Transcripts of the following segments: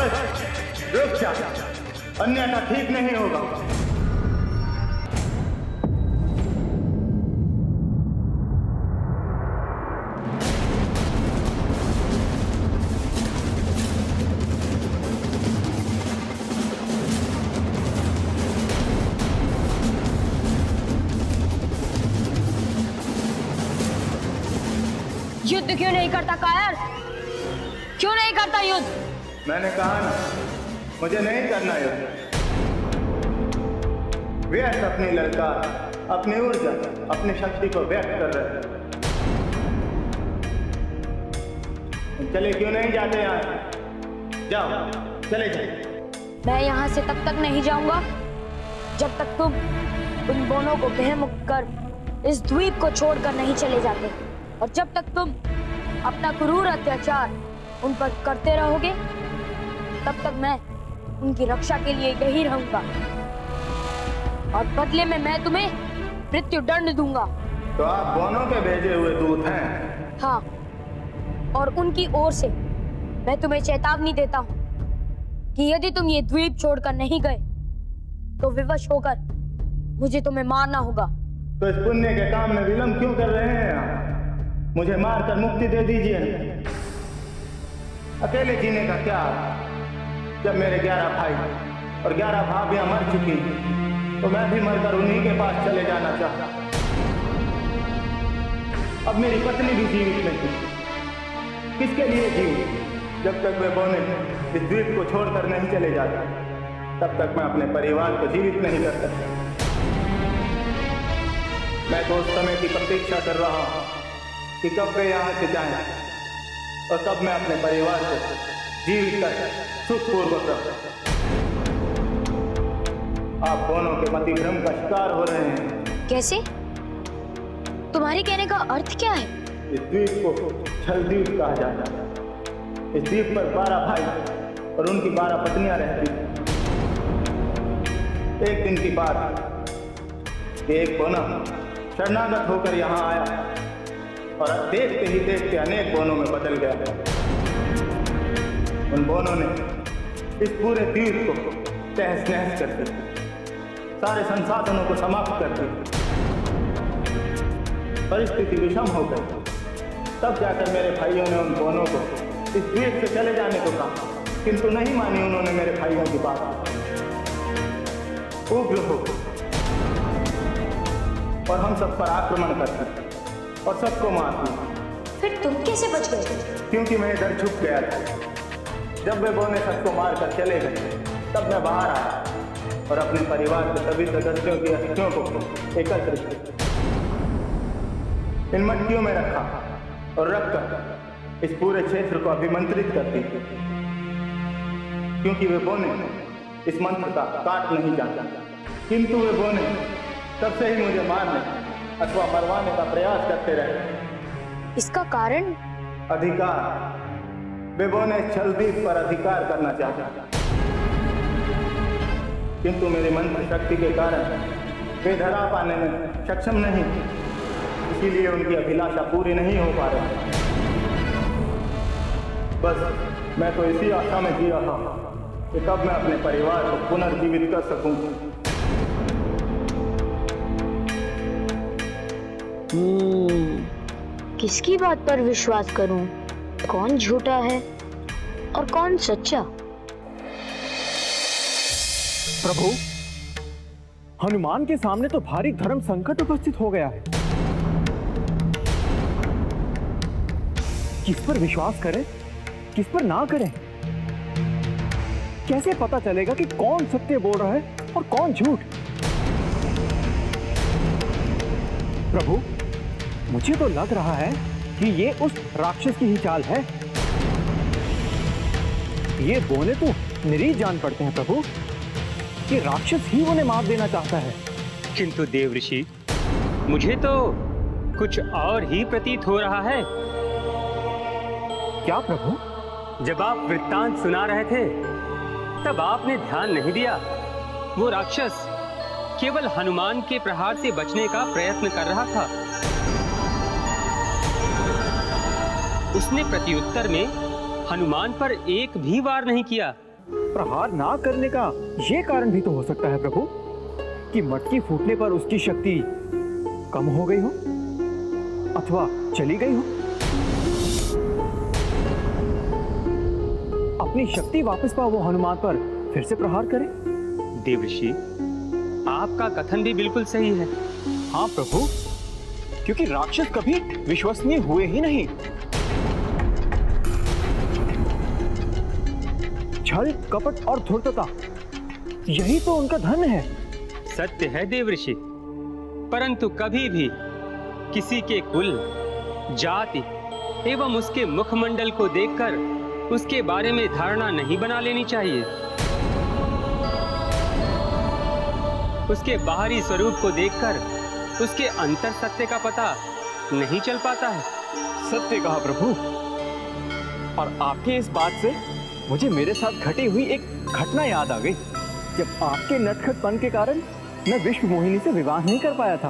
बस रुक जा, अन्यथा ठीक नहीं होगा। युद्ध क्यों नहीं करता कायर? क्यों नहीं करता युद्ध? मैंने कहा ना, मुझे नहीं करना युद्ध। व्यर्थ अपनी ललकार, अपनी ऊर्जा, अपनी शक्ति को व्यक्त कर रहे हैं। चले क्यों नहीं जाते यहाँ? जाओ, चले जाओ। मैं यहाँ से तब तक नहीं जाऊंगा जब तक तुम उन दोनों को बेमुक्त कर इस द्वीप को छोड़कर नहीं चले जाते, और जब तक तुम अपना क्रूर अत्याचार उन पर करते रहोगे तब तक मैं उनकी रक्षा के लिए यही रहूंगा, और बदले में मैं तुम्हें मृत्यु दंड दूंगा। तो आप दोनों के भेजे हुए दूत हैं? हाँ, और उनकी ओर से मैं तुम्हें चेतावनी देता हूँ कि यदि तुम ये द्वीप छोड़कर नहीं गए तो विवश होकर मुझे तुम्हें मारना होगा। तो इस पुण्य के काम में विलंब क्यों कर रहे हैं आप? मुझे मारकर मुक्ति दे दीजिए। अकेले जीने का क्या, जब मेरे 11 भाई और 11 भाभियां मर चुकी तो मैं भी मरकर उन्हीं के पास चले जाना चाहता। अब मेरी पत्नी भी जीवित नहीं, किसके लिए जीव? जब तक वे बोने इस द्वीप को छोड़कर नहीं चले जाते तब तक मैं अपने परिवार को जीवित नहीं कर सकता। मैं तो उस समय की प्रतीक्षा कर रहा हूं कि कब वे यहाँ से जाएं और कब मैं अपने परिवार को जीवित कर सुखपूर्वक रहूं। आप दोनों के मति भ्रम का शिकार हो रहे हैं। कैसे? तुम्हारे कहने का अर्थ क्या है? इस द्वीप को छल द्वीप कहा जाता है। इस द्वीप पर 12 भाई और उनकी 12 पत्नियां रहती हैं। एक दिन की बात, एक बोना शरणागत होकर यहाँ आया और देखते ही देखते अनेक बोनों में बदल गया। उन बोनों ने इस पूरे द्वीप को तहस नहस कर दिया, सारे संसाधनों को समाप्त कर दिया। परिस्थिति विषम हो गई। तब जाकर मेरे भाइयों ने उन बोनों को इस द्वीप से चले जाने को कहा, किंतु नहीं मानी उन्होंने मेरे भाइयों की बात। उग्र हो और हम सब पर आक्रमण करते और सबको मार दिया। फिर तुम कैसे बच गए? क्योंकि मैं इधर छुप गया था। जब वे बोने सबको मारकर चले गए तब मैं बाहर आया और अपने परिवार के सभी सदस्यों की अस्थियों को एकत्रित किया, इन मटकियों में रखा और रखकर इस पूरे क्षेत्र को अभिमंत्रित करती थी। क्योंकि वे बोने इस मंत्र का काट नहीं जानता, किंतु वे बोने तब से ही मुझे मारने अथवा मरवाने का प्रयास करते रहे। इसका कारण? अधिकार। वे बोने छलद्वीप पर अधिकार करना चाहता, किंतु मेरी मंत्र शक्ति के कारण वे धरा पाने में सक्षम नहीं, इसीलिए उनकी अभिलाषा पूरी नहीं हो पा रही। बस मैं तो इसी आशा में जी रहा कि कब मैं अपने परिवार को पुनर्जीवित कर सकूं। किसकी बात पर विश्वास करूं? कौन झूठा है और कौन सच्चा? प्रभु, हनुमान के सामने तो भारी धर्म संकट उपस्थित हो गया है। किस पर विश्वास करें, किस पर ना करें? कैसे पता चलेगा कि कौन सत्य बोल रहा है और कौन झूठ? प्रभु, मुझे तो लग रहा है कि ये उस राक्षस की ही चाल है। ये बोले तो निरीह जान पड़ते हैं प्रभु कि राक्षस ही उन्हें मार देना चाहता है। किंतु देव ऋषि, मुझे तो कुछ और ही प्रतीत हो रहा है। क्या प्रभु? जब आप वृत्तांत सुना रहे थे तब आपने ध्यान नहीं दिया। वो राक्षस केवल हनुमान के प्रहार से बचने का प्रयत्न कर रहा था। उसने प्रत्युत्तर में हनुमान पर एक भी वार नहीं किया। प्रहार ना करने का ये कारण भी तो हो सकता है प्रभु कि मटकी फूटने पर उसकी शक्ति कम हो गई हो अथवा चली गई हो। अपनी शक्ति वापस पाओ वो हनुमान पर फिर से प्रहार करे। देवर्षि, आपका कथन भी बिल्कुल सही है। हाँ प्रभु, क्योंकि राक्षस कभी विश्वसनीय हुए ही नहीं। छल, कपट और धूर्तता, यही तो उनका धन है। सत्य है देवर्षि, परंतु कभी भी किसी के कुल, जाति एवं उसके मुखमंडल को देखकर उसके बारे में धारणा नहीं बना लेनी चाहिए। उसके बाहरी स्वरूप को देखकर उसके अंतर सत्य का पता नहीं चल पाता है। सत्य कहा प्रभु। और आपकी इस बात से मुझे मेरे साथ घटी हुई एक घटना याद आ गई, जब आपके नटखटपन के कारण मैं विश्व मोहिनी से विवाह नहीं कर पाया था।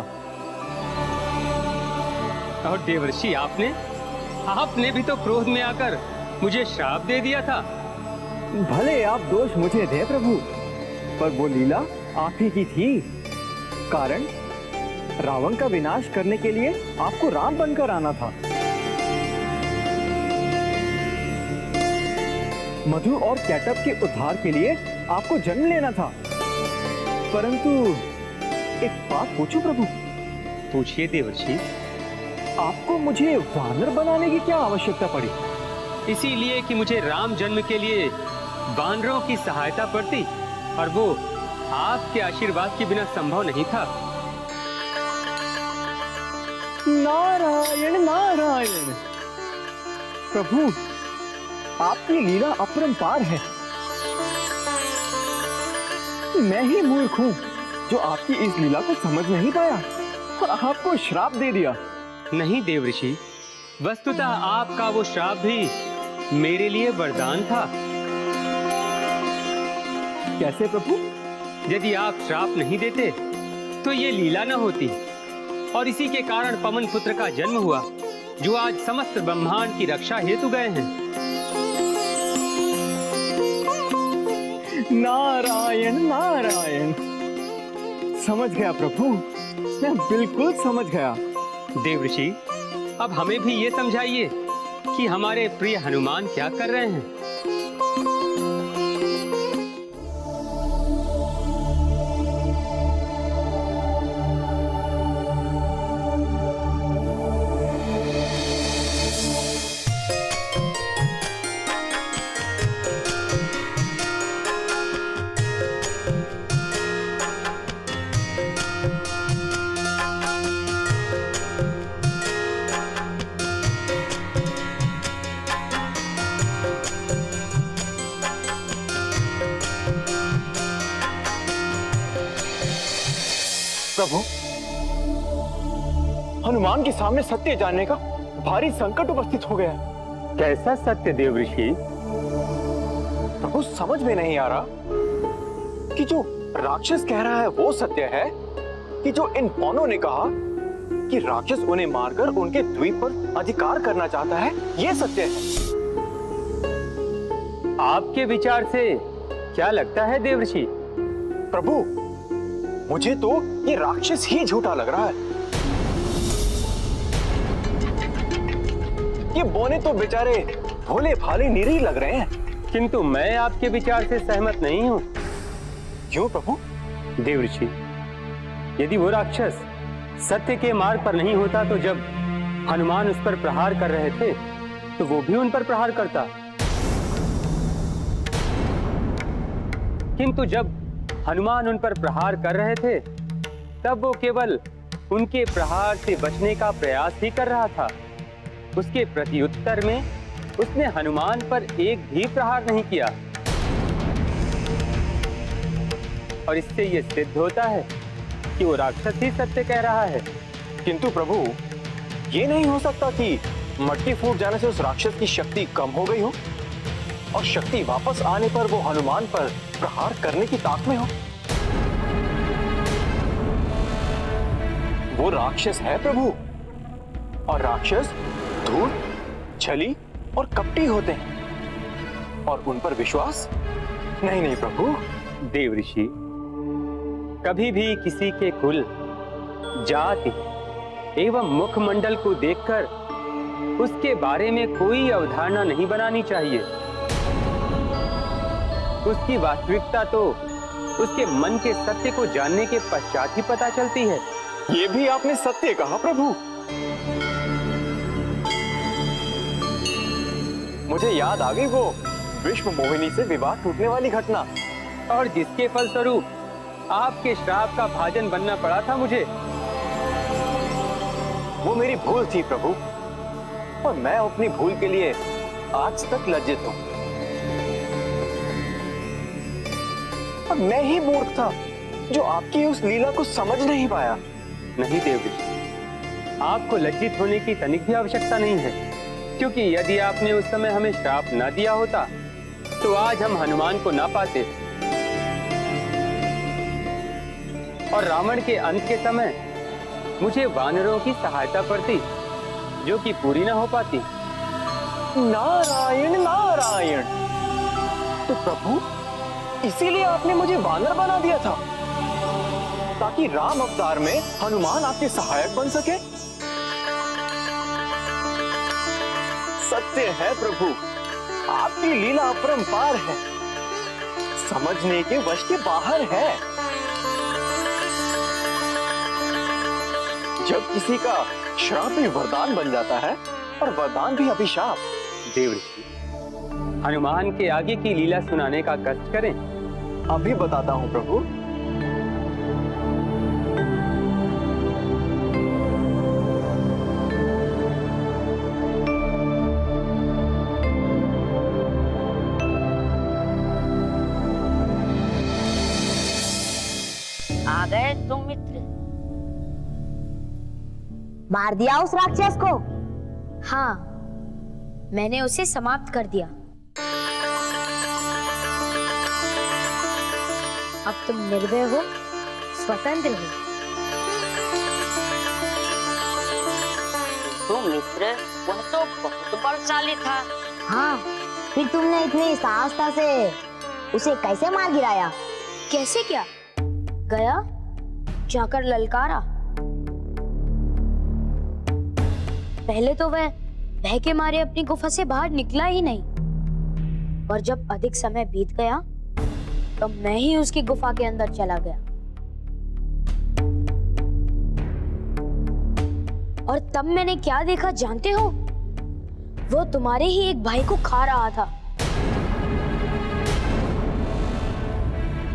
और देवर्षि, आपने भी तो क्रोध में आकर मुझे श्राप दे दिया था। भले आप दोष मुझे दे प्रभु, पर वो लीला आप ही की थी। कारण रावण का विनाश करने के लिए आपको राम बनकर आना था। मधु और कैटअप के उद्धार के लिए आपको जन्म लेना था। परंतु एक बात पूछूं प्रभु? पूछिए देवर्षि। आपको मुझे वानर बनाने की क्या आवश्यकता पड़ी? इसीलिए कि मुझे राम जन्म के लिए वानरों की सहायता पड़ती, और वो आपके आशीर्वाद के बिना संभव नहीं था। नारायण नारायण। प्रभु, आपकी लीला अपरंपार है। मैं ही मूर्ख हूँ जो आपकी इस लीला को समझ नहीं पाया और आपको श्राप दे दिया। नहीं देवर्षि, वस्तुतः आपका वो श्राप भी मेरे लिए वरदान था। कैसे प्रभु? यदि आप श्राप नहीं देते तो ये लीला न होती, और इसी के कारण पवन पुत्र का जन्म हुआ, जो आज समस्त ब्रह्मांड की रक्षा हेतु गए हैं। नारायण नारायण। समझ गया प्रभु, मैं बिल्कुल समझ गया। देवर्षि, अब हमें भी ये समझाइए कि हमारे प्रिय हनुमान क्या कर रहे हैं। प्रभु, हनुमान के सामने सत्य जानने का भारी संकट उपस्थित हो गया। कैसा सत्य देवर्षि? प्रभु, समझ में नहीं आ रहा कि जो राक्षस कह रहा है वो सत्य है, कि जो इन पौनों ने कहा कि राक्षस उन्हें मारकर उनके द्वीप पर अधिकार करना चाहता है, ये सत्य है। आपके विचार से क्या लगता है देवर्षि? प्रभु, मुझे तो ये राक्षस ही झूठा लग रहा है। ये बोने तो बेचारे भोले भाले निरीह लग रहे हैं। किंतु मैं आपके विचार से सहमत नहीं हूँ। क्यों प्रभु? देवर्षि, यदि वो राक्षस सत्य के मार्ग पर नहीं होता तो जब हनुमान उस पर प्रहार कर रहे थे तो वो भी उन पर प्रहार करता। किंतु जब हनुमान उन पर प्रहार कर रहे थे तब वो केवल उनके प्रहार से बचने का प्रयास ही कर रहा था। उसके प्रत्युत्तर में उसने हनुमान पर एक भी प्रहार नहीं किया, और इससे यह सिद्ध होता है कि वो राक्षस ही सत्य कह रहा है। किंतु प्रभु, ये नहीं हो सकता कि मटकी फूट जाने से उस राक्षस की शक्ति कम हो गई हो और शक्ति वापस आने पर वो हनुमान पर प्रहार करने की ताक में हो। वो राक्षस है प्रभु, और राक्षस धूर्त, छली और कपटी होते हैं, और उन पर विश्वास नहीं नहीं प्रभु। देव ऋषि, कभी भी किसी के कुल, जाति एवं मुखमंडल को देखकर उसके बारे में कोई अवधारणा नहीं बनानी चाहिए। उसकी वास्तविकता तो उसके मन के सत्य को जानने के पश्चात ही पता चलती है। ये भी आपने सत्य कहा प्रभु। मुझे याद आ गई वो विश्व मोहिनी से विवाह टूटने वाली घटना, और जिसके फलस्वरूप आपके श्राप का भाजन बनना पड़ा था मुझे। वो मेरी भूल थी प्रभु, और मैं अपनी भूल के लिए आज तक लज्जित हूं। और मैं ही मूर्ख था जो आपकी उस लीला को समझ नहीं पाया। नहीं देव ऋषि, आपको लज्जित होने की तनिक भी आवश्यकता नहीं है, क्योंकि यदि आपने उस समय हमें श्राप न दिया होता तो आज हम हनुमान को ना पाते, और रावण के अंत के समय मुझे वानरों की सहायता पड़ती, जो कि पूरी ना हो पाती। नारायण नारायण। तो प्रभु, इसीलिए आपने मुझे वानर बना दिया था, ताकि राम अवतार में हनुमान आपके सहायक बन सके। सत्य है प्रभु, आपकी लीला अपरंपार है, समझने के वश के बाहर है। जब किसी का श्राप भी वरदान बन जाता है, और वरदान भी अभिशाप। देव ऋषि, हनुमान के आगे की लीला सुनाने का कष्ट करें। अभी बताता हूं प्रभु। आ गए तुम मित्र। मार दिया उस राक्षस को? हाँ, मैंने उसे समाप्त कर दिया। अब तुम निर्भय हो, स्वतंत्र हो। तुम मित्र, वह तो बहुत बलशाली था। हाँ, फिर तुमने इतनी साहसता से उसे कैसे मार गिराया? कैसे क्या? गया, जाकर ललकारा। पहले तो वह भय के मारे अपनी गुफा से बाहर निकला ही नहीं, पर जब अधिक समय बीत गया तो मैं ही उसकी गुफा के अंदर चला गया, और तब मैंने क्या देखा जानते हो? वो तुम्हारे ही एक भाई को खा रहा था।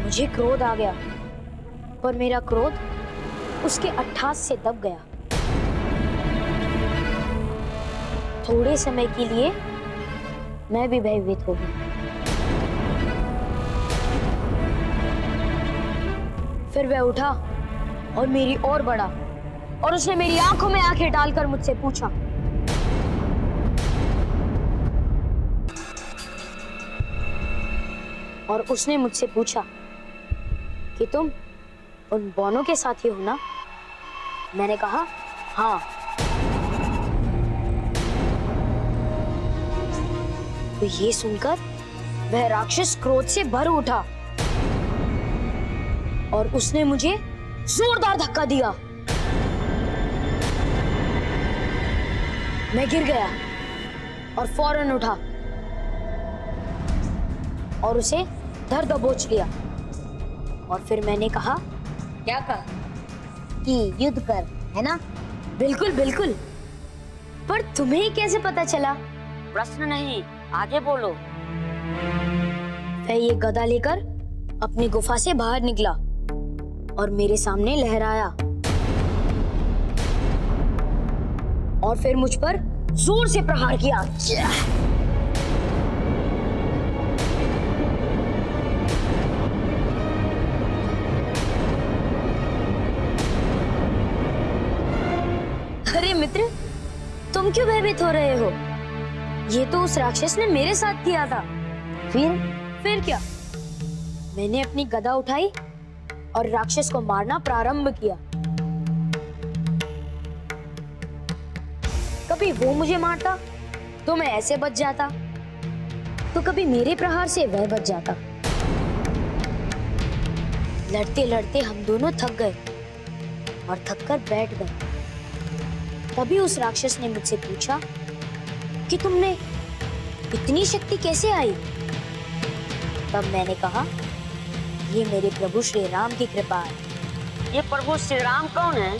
मुझे क्रोध आ गया, पर मेरा क्रोध उसके अट्ठास से दब गया। थोड़े समय के लिए मैं भी भयभीत हो गई। फिर वह उठा और मेरी ओर बढ़ा, और उसने मेरी आंखों में आंखें डालकर मुझसे पूछा, और उसने मुझसे पूछा कि तुम उन बौनों के साथी हो ना? मैंने कहा हाँ। तो ये सुनकर वह राक्षस क्रोध से भर उठा और उसने मुझे जोरदार धक्का दिया। मैं गिर गया और फौरन उठा और उसे धर दबोच लिया। और फिर मैंने कहा, क्या कहा? कि युद्ध कर, है ना? बिल्कुल बिल्कुल। पर तुम्हें कैसे पता चला? प्रश्न नहीं, आगे बोलो। वह ये गदा लेकर अपनी गुफा से बाहर निकला और मेरे सामने लहराया, और फिर मुझ पर जोर से प्रहार किया। अरे मित्र, तुम क्यों भयभीत हो रहे हो? ये तो उस राक्षस ने मेरे साथ किया था। फिर क्या? मैंने अपनी गदा उठाई और राक्षस को मारना प्रारंभ किया। कभी वो मुझे मारता तो मैं ऐसे बच जाता, तो कभी मेरे प्रहार से वह बच जाता। लड़ते लड़ते हम दोनों थक गए और थक कर बैठ गए। तभी उस राक्षस ने मुझसे पूछा कि तुमने इतनी शक्ति कैसे आई? तब मैंने कहा, ये मेरे प्रभु श्री राम की कृपा है। ये प्रभु श्री राम कौन है?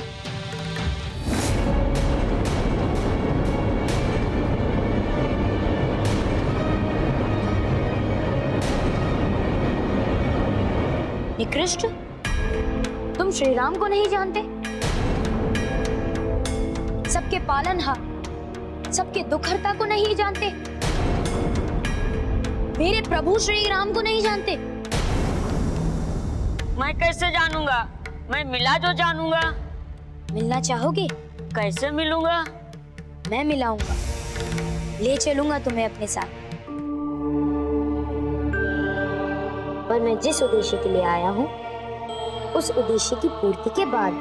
निकृष्ट, तुम श्री राम को नहीं जानते? सबके पालनहार, सबके दुखहर्ता को नहीं जानते? मेरे प्रभु श्री राम को नहीं जानते? मैं कैसे जानूंगा? मैं मिला जो जानूंगा। मिलना चाहोगे? कैसे मिलूंगा? मैं मिलाऊंगा, ले चलूंगा तुम्हें अपने साथ। पर मैं जिस उद्देश्य के लिए आया हूँ, उस उद्देश्य की पूर्ति के बाद।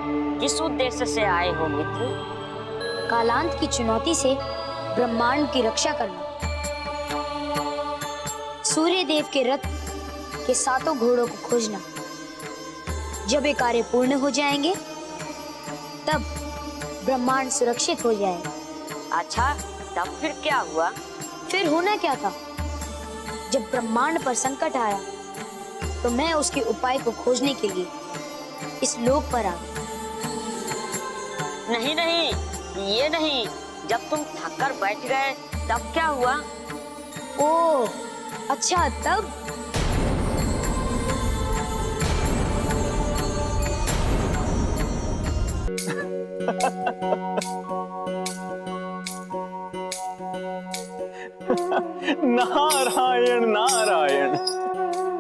किस उद्देश्य से आए हो मित्र? कालांत की चुनौती से ब्रह्मांड की रक्षा करना, सूर्य देव के रथ के 7 घोड़ों को खोजना। जब ये कार्य पूर्ण हो जाएंगे, तब ब्रह्मांड सुरक्षित हो जाएगा। अच्छा, तब फिर क्या हुआ? फिर होना क्या था? जब ब्रह्मांड पर संकट आया, तो मैं उसके उपाय को खोजने के लिए इस लोक पर आ गई। नहीं नहीं, ये नहीं। जब तुम थक कर बैठ गए, तब क्या हुआ? ओह, अच्छा तब? नारायण नारायण।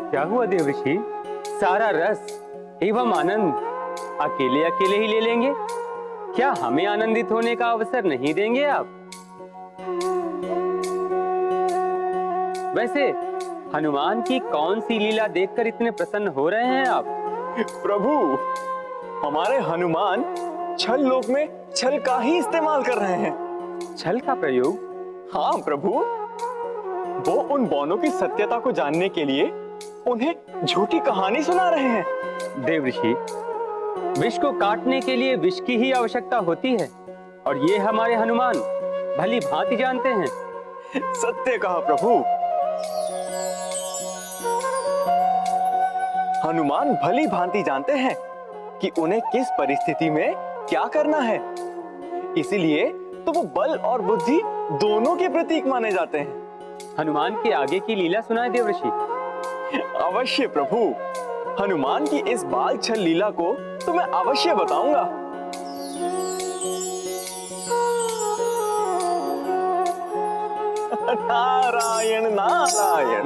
क्या हुआ देवऋषि? सारा रस एवं आनंद अकेले अकेले ही ले लेंगे? क्या हमें आनंदित होने का अवसर नहीं देंगे आप? वैसे हनुमान की कौन सी लीला देखकर इतने प्रसन्न हो रहे हैं आप? प्रभु, हमारे हनुमान छल लोक में छल का ही इस्तेमाल कर रहे हैं। छल का प्रयोग? हाँ प्रभु, वो उन बौनों की सत्यता को जानने के लिए उन्हें झूठी कहानी सुना रहे हैं। देवऋषि, विष को काटने के लिए विष की ही आवश्यकता होती है, और ये हमारे हनुमान भली भांति जानते हैं। सत्य कहा प्रभु। हनुमान भली भांति जानते हैं कि उन्हें किस परिस्थिति में क्या करना है। इसीलिए तो वो बल और बुद्धि दोनों के प्रतीक माने जाते हैं। हनुमान के आगे की लीला सुनाए देवऋषि। अवश्य प्रभु, हनुमान की इस बाल छल लीला को तो मैं अवश्य बताऊंगा। नारायण नारायण।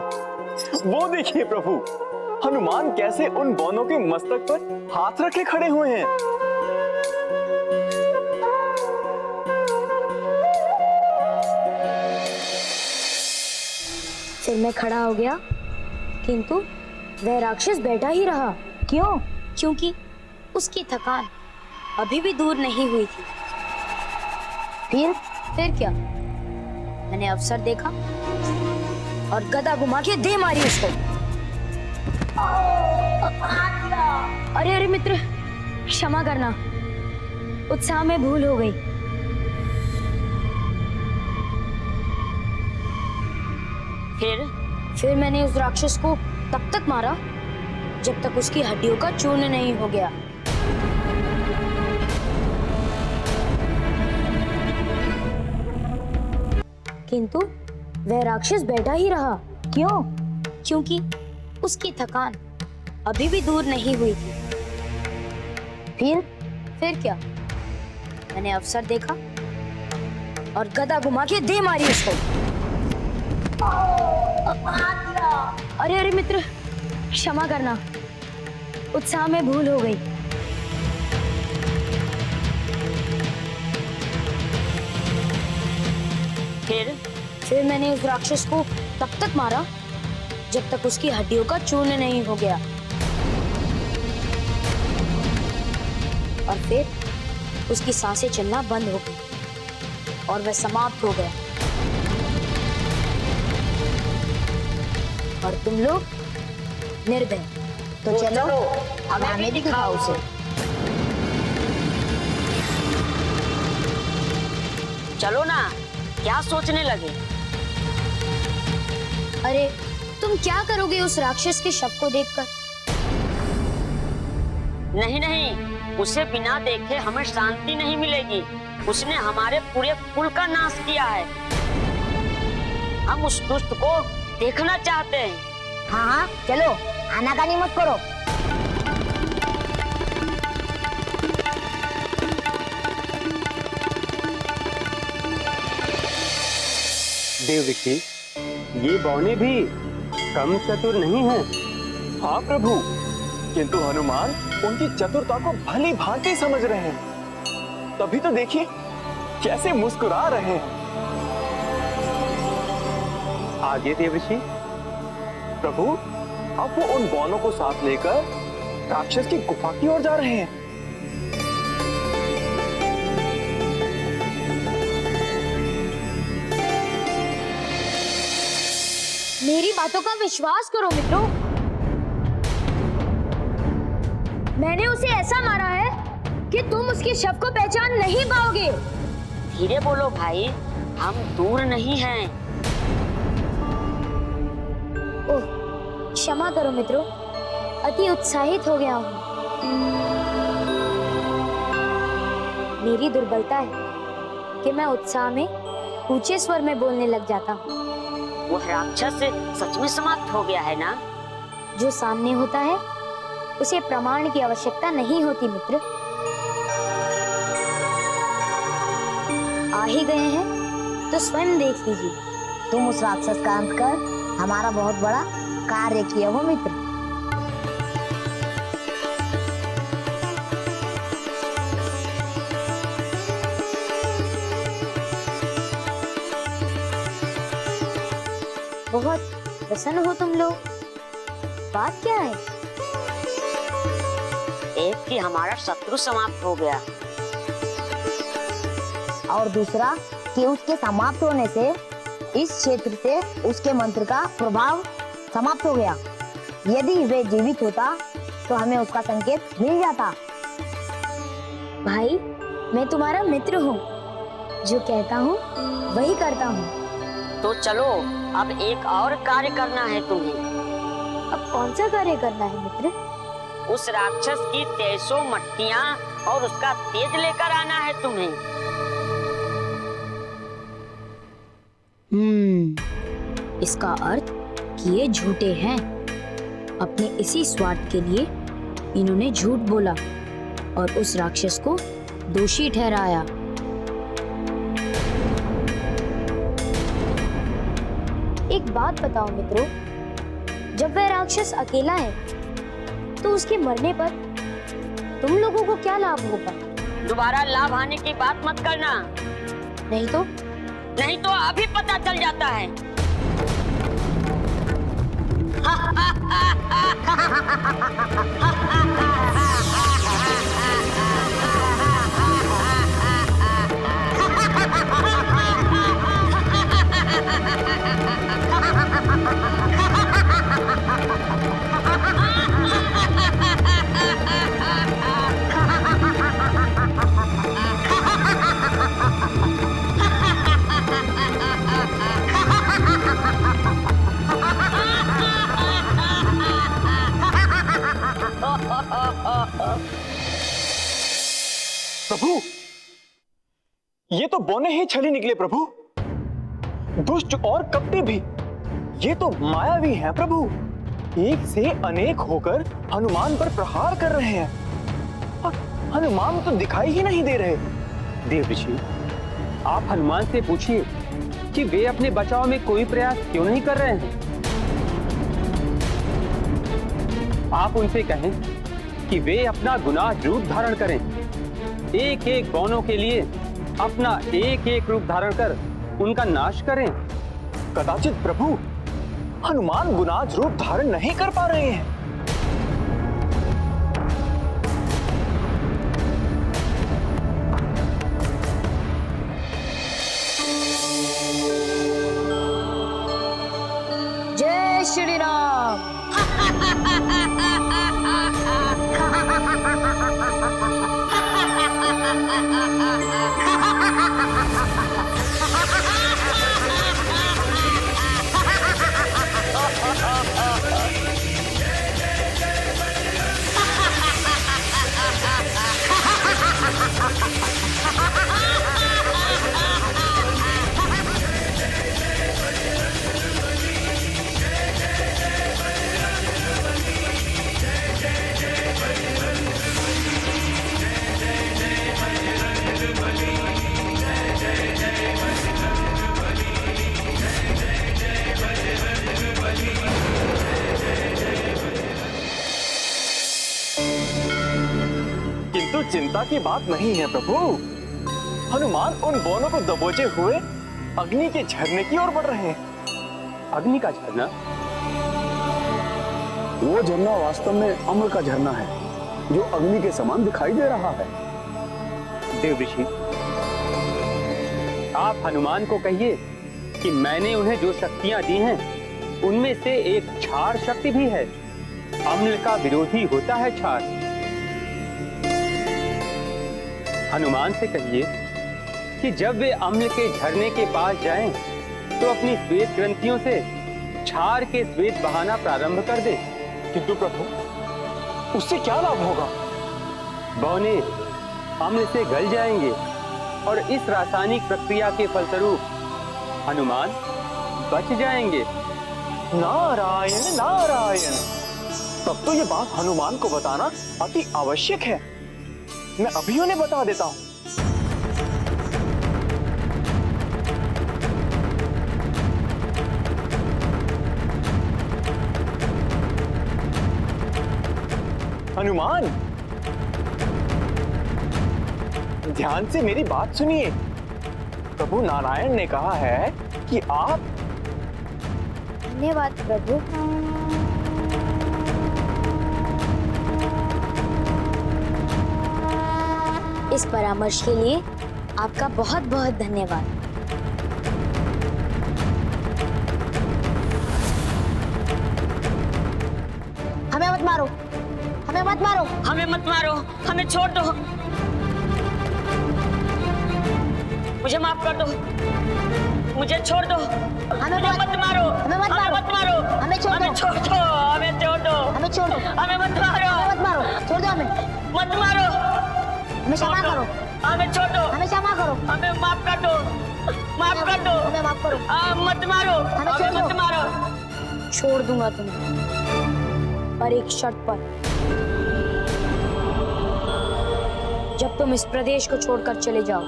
वो देखिए प्रभु, हनुमान कैसे उन बौनों के मस्तक पर हाथ रखे खड़े हुए हैं। फिर मैं खड़ा हो गया, किंतु वह राक्षस बैठा ही रहा। क्यों? क्योंकि उसकी थकान अभी भी दूर नहीं हुई थी। फिर क्या? मैंने अवसर देखा और गदा घुमा के दे मारी उसको। अरे अरे मित्र, क्षमा करना, उत्साह में भूल हो गई। फिर मैंने उस राक्षस को तब तक मारा जब तक उसकी हड्डियों का चूर्ण नहीं हो गया। किंतु वह राक्षस बैठा ही रहा। क्यों? क्योंकि उसकी थकान अभी भी दूर नहीं हुई थी। फिर क्या? मैंने अवसर देखा और गदा घुमा के दे मारी उसको। अरे अरे मित्र, क्षमा करना, उत्साह में भूल हो गई। फिर मैंने उस राक्षस को तब तक मारा जब तक उसकी हड्डियों का चूर्ण नहीं हो गया। और फिर उसकी सांसें चलना बंद हो गई और वह समाप्त हो गया। और तुम लोग निर्भय तो चलो अब हमें भी दिखाओ उसे। चलो ना, क्या सोचने लगे? अरे तुम क्या करोगे उस राक्षस के शव को देखकर? नहीं नहीं, उसे बिना देखे हमें शांति नहीं मिलेगी। उसने हमारे पूरे कुल का नाश किया है। हम उस दुष्ट को देखना चाहते हैं। हाँ हाँ चलो, आनाकानी मत करो। देव ऋषि, ये बौने भी कम चतुर नहीं हैं। हाँ प्रभु, किंतु हनुमान उनकी चतुरता को भली भांति समझ रहे हैं। तभी तो देखिए कैसे मुस्कुरा रहे हैं। आगे देव ऋषि। प्रभु, अब वो उन बौनों को साथ लेकर राक्षस की गुफा की ओर जा रहे हैं। मेरी बातों का विश्वास करो मित्रों। मैंने उसे ऐसा मारा है कि तुम उसके शव को पहचान नहीं पाओगे। धीरे बोलो भाई, हम दूर नहीं हैं। ओह, क्षमा करो मित्रों, अति उत्साहित हो गया हूँ। मेरी दुर्बलता है कि मैं उत्साह में ऊंचे स्वर में बोलने लग जाता हूँ। वो राक्षस सच में समाप्त हो गया है ना? जो सामने होता है उसे प्रमाण की आवश्यकता नहीं होती मित्र। आ ही गए हैं तो स्वयं देख लीजिए। तुम उस राक्षस का अंत कर हमारा बहुत बड़ा कार्य किया हो मित्र। बहुत प्रसन्न हो तुम लोग। बात क्या है? एक कि हमारा शत्रु समाप्त हो गया, और दूसरा कि उसके समाप्त होने से इस क्षेत्र से उसके मंत्र का प्रभाव समाप्त हो गया। यदि वे जीवित होता तो हमें उसका संकेत मिल जाता। भाई, मैं तुम्हारा मित्र हूँ। जो कहता हूँ वही करता हूँ। तो चलो, अब एक और कार्य करना है तुम्हें। अब कौन सा कार्य करना है मित्र? उस राक्षस की 2300 मट्टियां और उसका तेज लेकर आना है तुम्हें। इसका अर्थ कि ये झूठे हैं। अपने इसी स्वार्थ के लिए इन्होंने झूठ बोला और उस राक्षस को दोषी ठहराया। एक बात बताओ मित्रों, जब वह राक्षस अकेला है तो उसके मरने पर तुम लोगों को क्या लाभ होगा? दोबारा लाभ आने की बात मत करना, नहीं तो नहीं तो अभी पता चल जाता है। प्रभु, ये तो बौने ही छली निकले प्रभु। दुष्ट और कपटी भी, ये तो मायावी हैं प्रभु। एक से अनेक होकर हनुमान पर प्रहार कर रहे हैं और हनुमान तो दिखाई ही नहीं दे रहे। देव ऋषि, आप हनुमान से पूछिए कि वे अपने बचाव में कोई प्रयास क्यों नहीं कर रहे हैं। आप उनसे कहें कि वे अपना गुनाह रूप धारण करें। एक एक बौनों के लिए अपना एक एक रूप धारण कर उनका नाश करें। कदाचित प्रभु हनुमान गुनाज रूप धारण नहीं कर पा रहे हैं। जय श्री राम। चिंता की बात नहीं है प्रभु। हनुमान उन बोनों को दबोचे हुए अग्नि के झरने की ओर बढ़ रहे हैं। अग्नि का झरना? वो झरना वास्तव में अम्ल का झरना है, जो अग्नि के समान दिखाई दे रहा है। देव ऋषि, आप हनुमान को कहिए कि मैंने उन्हें जो शक्तियां दी हैं, उनमें से एक क्षार शक्ति भी है। अम्ल का विरोधी होता है क्षार। हनुमान से कहिए कि जब वे अम्ल के झरने के पास जाएं, तो अपनी श्वेत ग्रंथियों से क्षार के श्वेत बहाना प्रारंभ कर दे। किंतु प्रभु, उससे क्या लाभ होगा? बौने अम्ल से गल जाएंगे और इस रासायनिक प्रक्रिया के फलस्वरूप हनुमान बच जाएंगे। नारायण नारायण। तब तो ये बात हनुमान को बताना अति आवश्यक है। मैं अभी उन्हें बता देता हूं। हनुमान, ध्यान से मेरी बात सुनिए। प्रभु नारायण ने कहा है कि आप। धन्यवाद प्रभु। इस परामर्श के लिए आपका बहुत बहुत धन्यवाद। हमें मत मारो, हमें मत मारो। हमें मत मारो, हमें छोड़ दो। मुझे माफ कर दो, मुझे छोड़ दो। हमें मत मारो, हमें मत मारो। मत मारो। हमें छोड़ दो। हमें छोड़ दो, हमें छोड़ दो। हमें छोड़ दो। हमें मत मारो, हमें मत मारो, छोड़ दो हमें। मत मारो। हमें क्षमा छोड़ दो। करो, हमें छोड़ दो, हमें क्षमा करो, हमें माफ कर दो, माफ कर दो। हमें माफ करो। मत मारो, हमें हमें छोड़ मत दो। मारो। छोड़ दूंगा तुम्हें, पर एक शर्त पर। जब तुम इस प्रदेश को छोड़कर चले जाओ।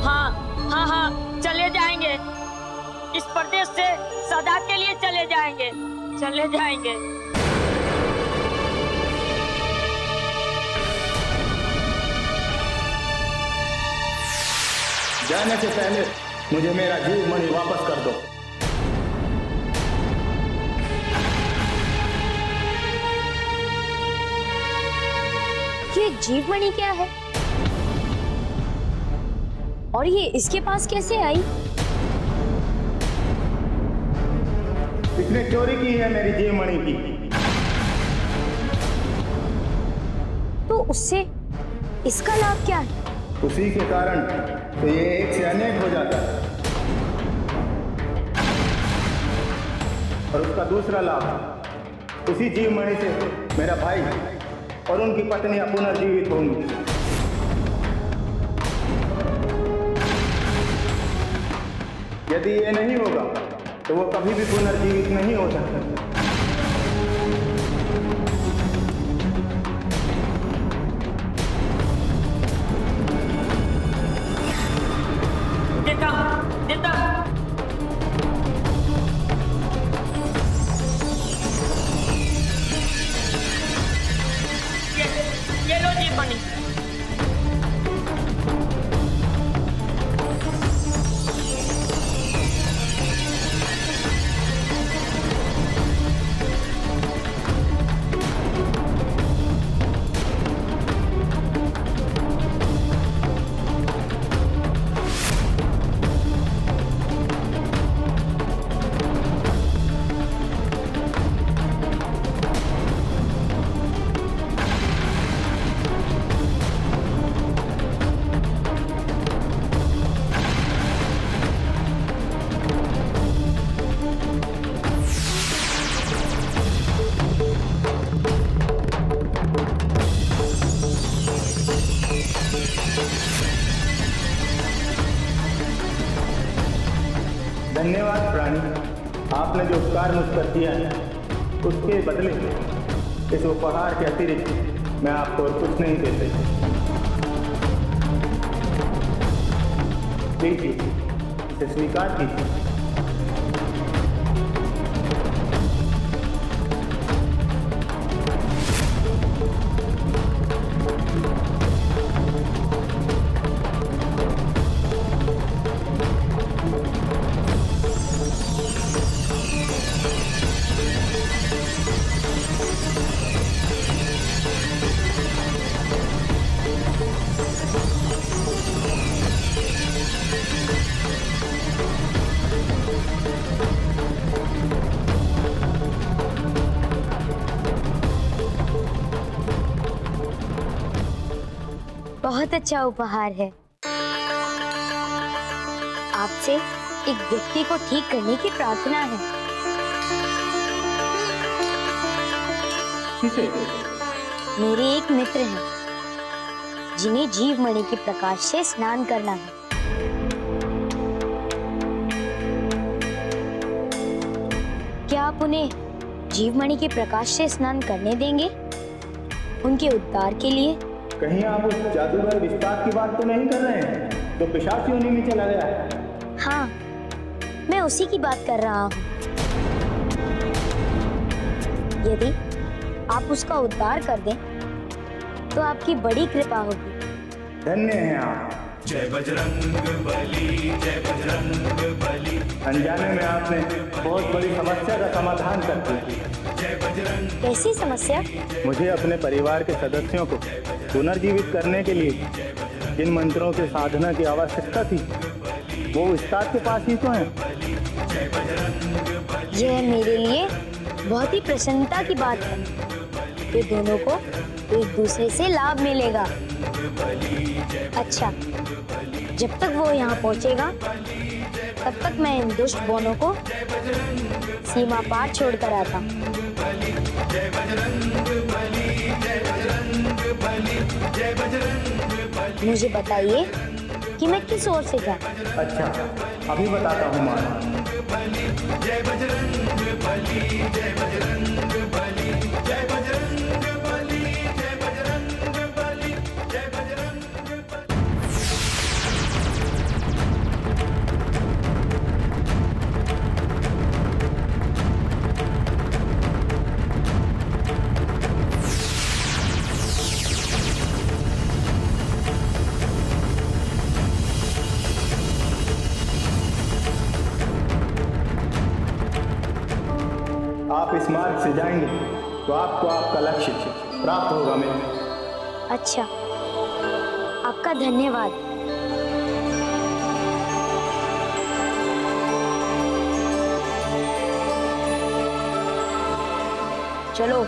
हाँ हाँ हाँ, चले जाएंगे। इस प्रदेश से सदा के लिए चले जाएंगे, चले जाएंगे। जाने से पहले मुझे मेरा जीव मणि वापस कर दो। ये जीवमणि क्या है और ये इसके पास कैसे आई? इसने चोरी की है मेरी जीवमणि की। तो उससे इसका लाभ क्या है? उसी के कारण तो ये एक से अनेक हो जाता है। और उसका दूसरा लाभ, उसी जीवमणि से मेरा भाई और उनकी पत्नियां पुनर्जीवित होंगी। यदि ये नहीं होगा तो वो कभी भी पुनर्जीवित नहीं हो सकते। देता देता। ये लो जीवमणि। धन्यवाद प्राणी, आपने जो उपकार मुझ पर किया है उसके बदले इस उपहार के अतिरिक्त मैं आपको और कुछ नहीं दे सकता। लीजिए, इसे स्वीकार कीजिए। बहुत अच्छा उपहार है। आपसे एक व्यक्ति को ठीक करने की प्रार्थना है। किसे? मेरे एक मित्र हैं जिन्हें जीव मणि के प्रकाश से स्नान करना है। क्या आप उन्हें जीव मणि के प्रकाश से स्नान करने देंगे उनके उद्धार के लिए? कहीं आप उस जादूगर विस्तार की बात तो नहीं कर रहे हैं जो पिशाच योनि में चला गया है? हाँ, मैं उसी की बात कर रहा हूँ। यदि आप उसका उद्धार कर दें तो आपकी बड़ी कृपा होगी। धन्य हैं आप। जय बजरंग बली, जय बजरंग बली। अनजाने में आपने बहुत बड़ी समस्या का समाधान कर दिया। कैसी समस्या? मुझे अपने परिवार के सदस्यों को पुनर्जीवित करने के लिए जिन मंत्रों की साधना की आवश्यकता थी वो उस्ताद के पास ही तो हैं। यह मेरे लिए बहुत ही प्रसन्नता की बात है कि दोनों को एक दूसरे से लाभ मिलेगा। अच्छा, जब तक वो यहाँ पहुँचेगा तब तक मैं इन दुष्ट बोनों को सीमा पार छोड़ कर आता हूँ। मुझे बताइए कि मैं किस ओर से जाऊँ? अच्छा, अभी बताता हूँ माँ। आप इस मार्ग से जाएंगे तो आपको आपका लक्ष्य प्राप्त होगा मित्र। अच्छा, आपका धन्यवाद। चलो।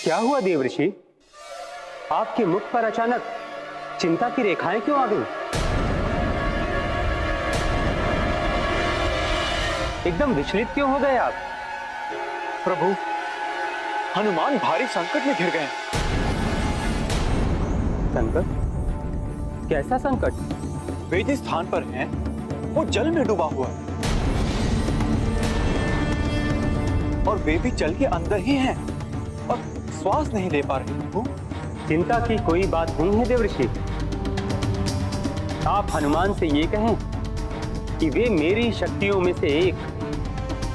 क्या हुआ देवऋषि? आपके मुख पर अचानक चिंता की रेखाएं क्यों आ गई? एकदम विचलित क्यों हो गए आप? प्रभु, हनुमान भारी संकट में घिर गए। संकट? कैसा संकट? वे जिस स्थान पर हैं, वो जल में डूबा हुआ है और वे भी जल के अंदर ही हैं और श्वास नहीं ले पा रहे। प्रभु, चिंता की कोई बात नहीं है देवऋषि। आप हनुमान से ये कहें कि वे मेरी शक्तियों में से एक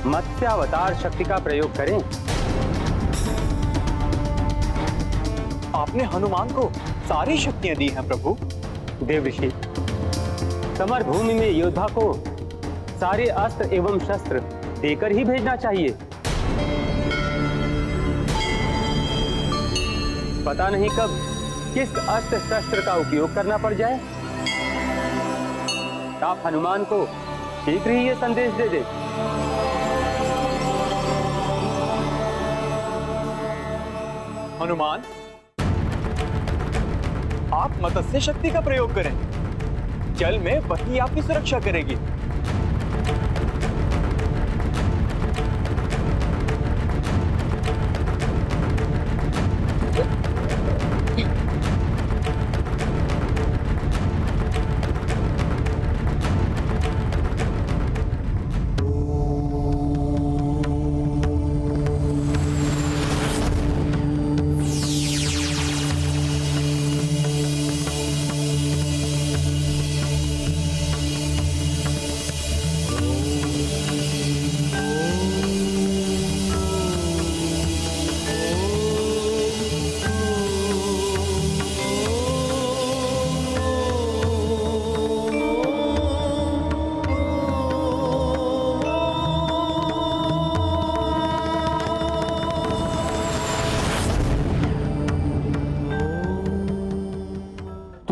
मत्स्यावतार शक्ति का प्रयोग करें। आपने हनुमान को सारी शक्तियां दी हैं प्रभु। देवऋषि, समर भूमि में योद्धा को सारे अस्त्र एवं शस्त्र देकर ही भेजना चाहिए। पता नहीं कब किस अस्त्र शस्त्र का उपयोग करना पड़ जाए। आप हनुमान को शीघ्र ही ये संदेश दे दे। हनुमान, आप मत्स्य शक्ति का प्रयोग करें। जल में वही आपकी सुरक्षा करेगी।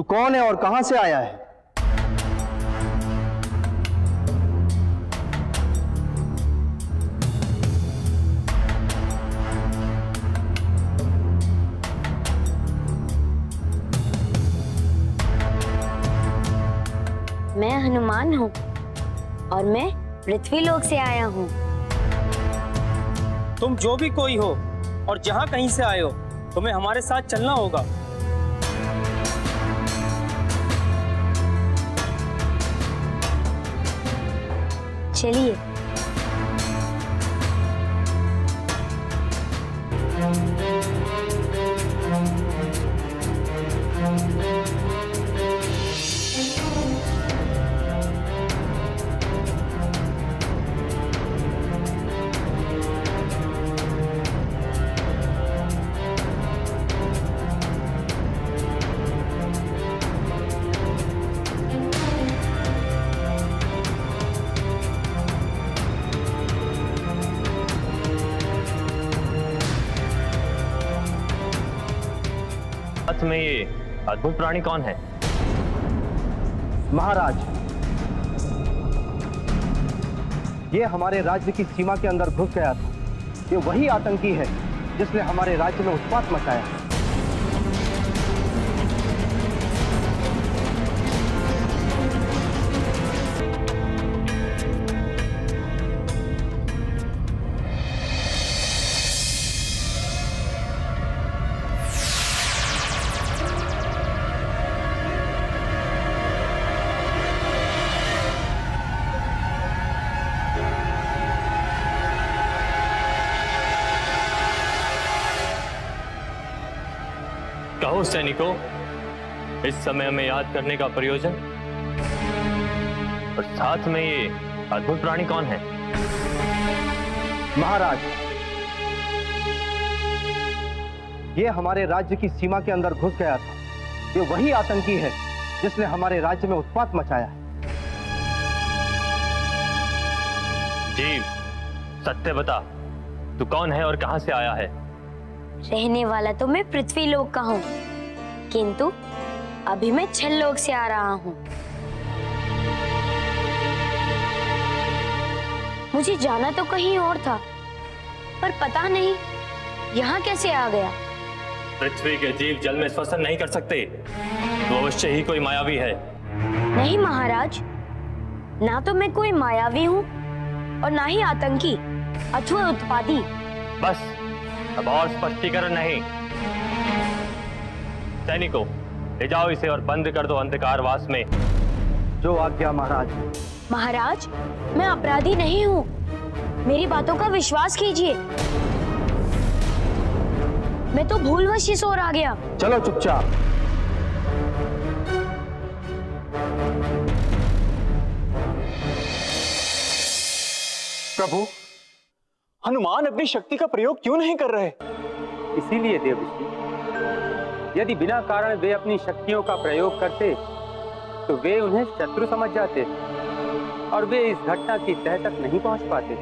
कौन है और कहां से आया है? मैं हनुमान हूँ और मैं पृथ्वी लोक से आया हूँ। तुम जो भी कोई हो और जहाँ कहीं से आए हो, तुम्हें हमारे साथ चलना होगा। चलिए। साथ में ये अद्भुत प्राणी कौन है? महाराज, ये हमारे राज्य की सीमा के अंदर घुस गया था। ये वही आतंकी है जिसने हमारे राज्य में उत्पात मचाया। कहो सैनिकों, इस समय हमें याद करने का प्रयोजन और साथ में ये अद्भुत प्राणी कौन है? महाराज, ये हमारे राज्य की सीमा के अंदर घुस गया था। ये वही आतंकी है जिसने हमारे राज्य में उत्पात मचाया है। जीव, सत्य बता, तू कौन है और कहां से आया है? रहने वाला तो मैं पृथ्वी लोक का हूँ, किंतु अभी मैं छल लोक से आ रहा हूँ। मुझे जाना तो कहीं और था, पर पता नहीं यहाँ कैसे आ गया। पृथ्वी के जीव जल में श्वसन नहीं कर सकते, तो अवश्य ही कोई मायावी है। नहीं महाराज, ना तो मैं कोई मायावी हूँ और ना ही आतंकी अथवा उत्पाती। बस, अब और स्पष्टीकरण नहीं। सैनिकों, ले जाओ इसे और बंद कर दो अंधकारवास में। जो आज्ञा महाराज। महाराज, मैं अपराधी नहीं हूँ, मेरी बातों का विश्वास कीजिए। मैं तो भूलवश इस ओर आ गया। चलो चुपचाप। प्रभु, हनुमान अपनी शक्ति का प्रयोग क्यों नहीं कर रहे? इसीलिए देवऋषि, यदि बिना कारण वे अपनी शक्तियों का प्रयोग करते तो वे उन्हें शत्रु समझ जाते और वे इस घटना की तह तक नहीं पहुंच पाते।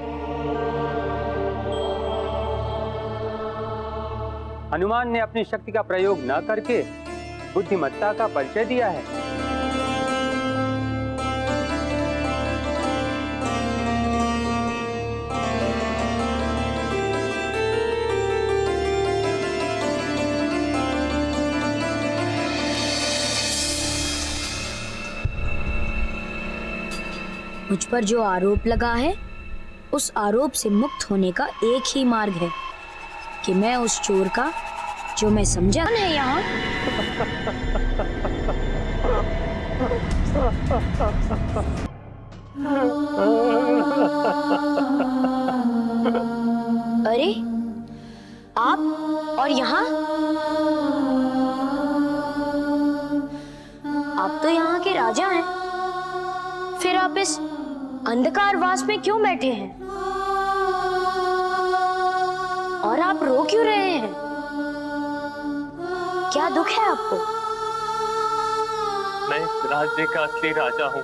हनुमान ने अपनी शक्ति का प्रयोग न करके बुद्धिमत्ता का परिचय दिया है। मुझ पर जो आरोप लगा है, उस आरोप से मुक्त होने का एक ही मार्ग है कि मैं उस चोर का, जो मैं समझा है यहाँ, अरे आप और यहाँ, आप तो यहाँ के राजा हैं, फिर आप इस अंधकारवास में क्यों बैठे हैं? और आप रो क्यों रहे हैं? क्या दुख है आपको? मैं इस राज्य का असली राजा हूँ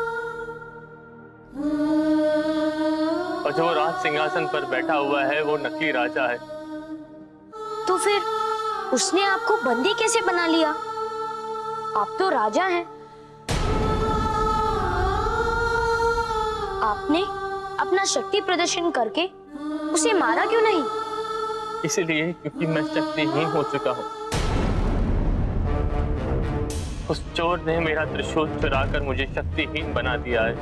और जो राज सिंहासन पर बैठा हुआ है वो नकली राजा है। तो फिर उसने आपको बंदी कैसे बना लिया? आप तो राजा हैं। आपने अपना शक्ति प्रदर्शन करके उसे मारा क्यों नहीं? इसलिए क्योंकि मैं शक्तिहीन हो चुका हूँ। उस चोर ने मेरा त्रिशूल चुराकर मुझे शक्तिहीन बना दिया है,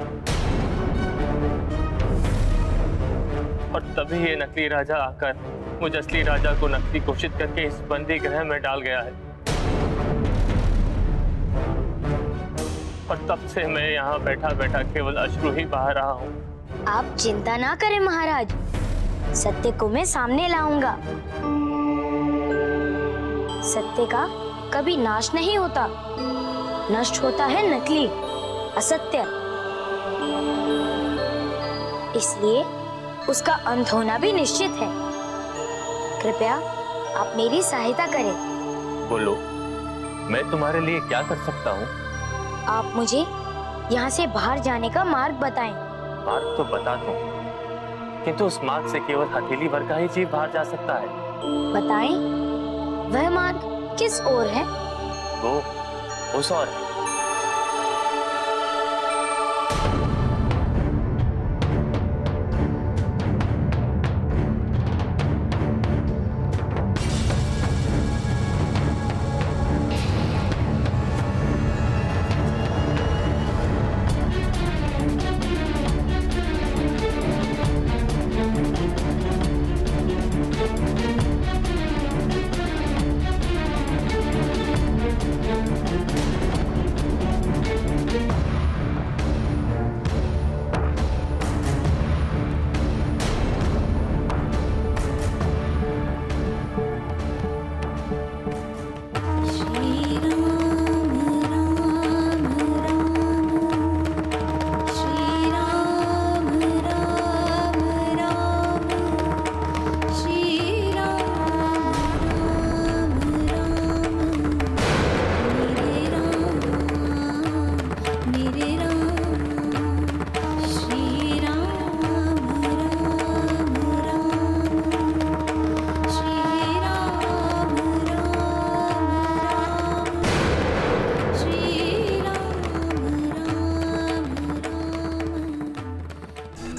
और तभी ये नकली राजा आकर मुझे असली राजा को नकली घोषित करके इस बंदी गृह में डाल गया है। और तब से मैं यहाँ बैठा बैठा केवल अश्रु ही बहा रहा हूँ। आप चिंता ना करें महाराज, सत्य को मैं सामने लाऊंगा। सत्य का कभी नाश नहीं होता, नष्ट होता है नकली असत्य। इसलिए उसका अंत होना भी निश्चित है। कृपया आप मेरी सहायता करें। बोलो, मैं तुम्हारे लिए क्या कर सकता हूँ? आप मुझे यहाँ से बाहर जाने का मार्ग बताएं। मार्ग तो बता दूं, किंतु उस मार्ग से केवल हथेली भर का ही जीव बाहर जा सकता है। बताएं, वह मार्ग किस ओर है? वो उस ओर।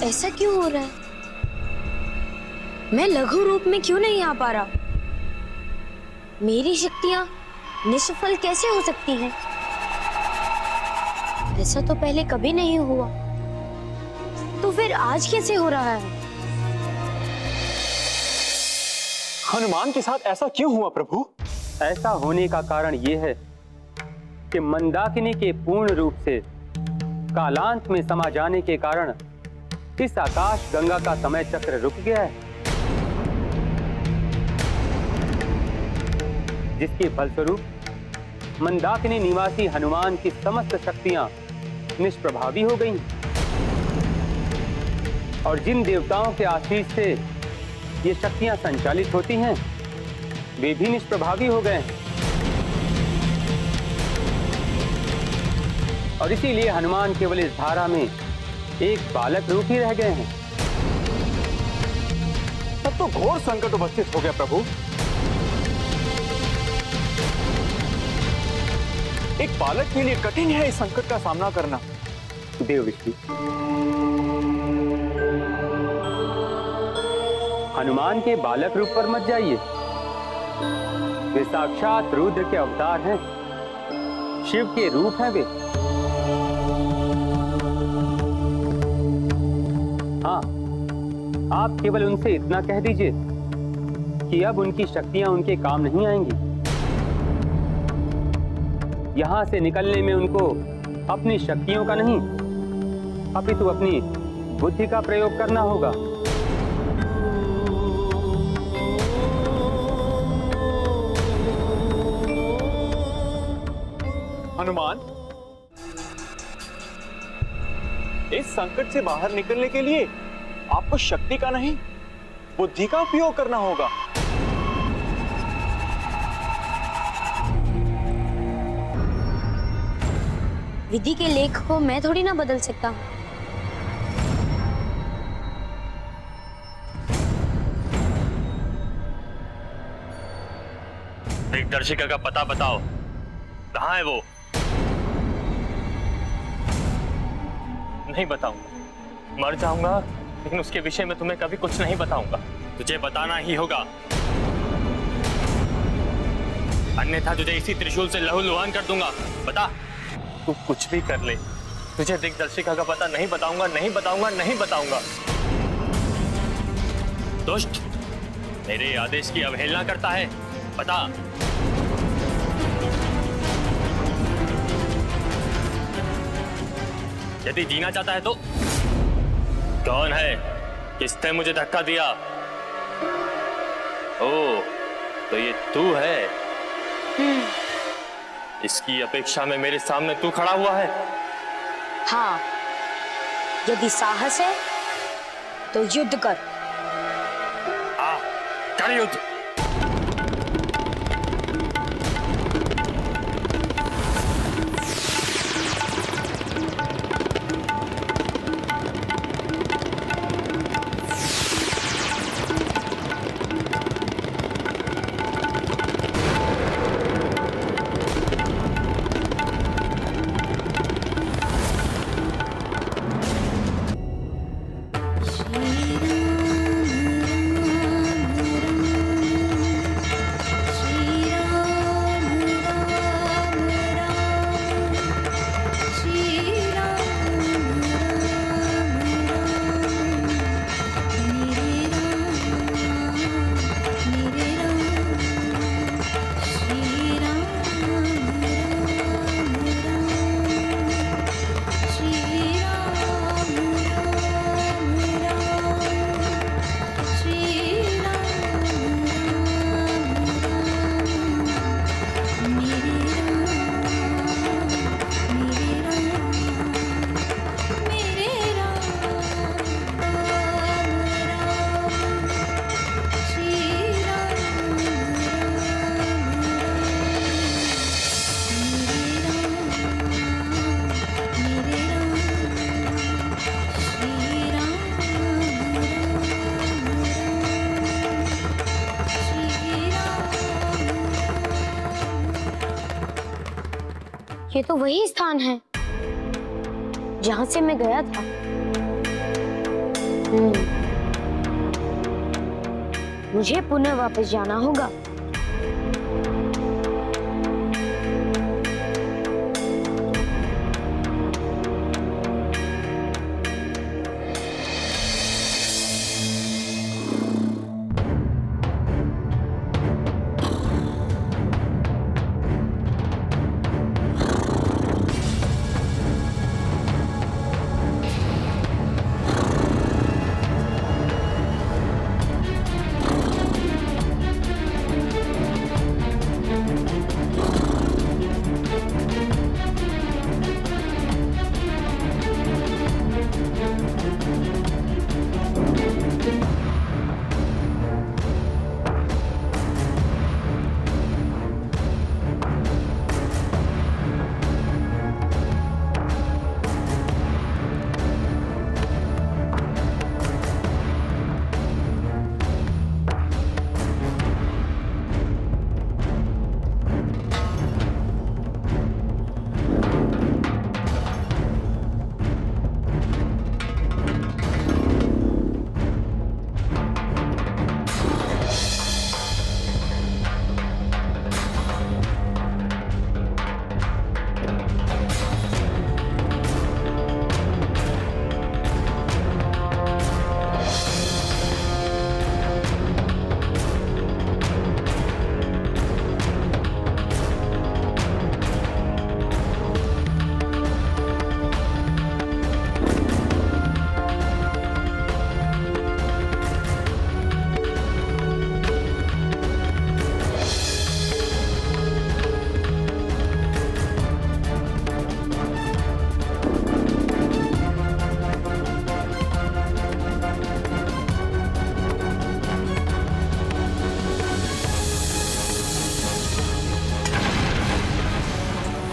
ऐसा क्यों हो रहा है? मैं लघु रूप में क्यों नहीं आ पा रहा? मेरी शक्तियां निष्फल कैसे हो सकती हैं? ऐसा तो पहले कभी नहीं हुआ, तो फिर आज कैसे हो रहा है? हनुमान के साथ ऐसा क्यों हुआ प्रभु? ऐसा होने का कारण यह है कि मंदाकिनी के पूर्ण रूप से कालांत में समा जाने के कारण इस आकाश गंगा का समय चक्र रुक गया है, जिसके फलस्वरूप मंदाकिनी निवासी हनुमान की समस्त शक्तियां निष्प्रभावी हो गई, और जिन देवताओं के आशीष से ये शक्तियां संचालित होती हैं, वे भी निष्प्रभावी हो गए हैं। और इसीलिए हनुमान केवल इस धारा में एक बालक रूप ही रह गए हैं। तब तो घोर संकट उपस्थित हो गया प्रभु। एक बालक के लिए कठिन है इस संकट का सामना करना। देव विष्णु, हनुमान के बालक रूप पर मत जाइए। वे साक्षात रुद्र के अवतार हैं, शिव के रूप हैं वे। हाँ, आप केवल उनसे इतना कह दीजिए कि अब उनकी शक्तियां उनके काम नहीं आएंगी। यहां से निकलने में उनको अपनी शक्तियों का नहीं, अपितु अपनी बुद्धि का प्रयोग करना होगा। हनुमान, इस संकट से बाहर निकलने के लिए आपको शक्ति का नहीं, बुद्धि का उपयोग करना होगा। विधि के लेख को मैं थोड़ी ना बदल सकता हूँ। दिग्दर्शिका का पता बताओ, कहाँ है वो? नहीं बताऊंगा। मर जाऊंगा लेकिन उसके विषय में तुम्हें कभी कुछ नहीं बताऊंगा। तुझे बताना ही होगा, अन्यथा तुझे इसी त्रिशूल से लहूलुहान कर दूंगा। बता। तू कुछ भी कर ले, तुझे दिग्दर्शिका का पता नहीं बताऊंगा, नहीं बताऊंगा, नहीं बताऊंगा। दुष्ट, मेरे आदेश की अवहेलना करता है। बता। यदि जीना चाहता है तो कौन है? किसने मुझे धक्का दिया? ओ, तो ये तू है। इसकी अपेक्षा में मेरे सामने तू खड़ा हुआ है। हाँ, यदि साहस है तो युद्ध कर। कर युद्ध। ये तो वही स्थान है जहां से मैं गया था। मुझे पुनः वापस जाना होगा।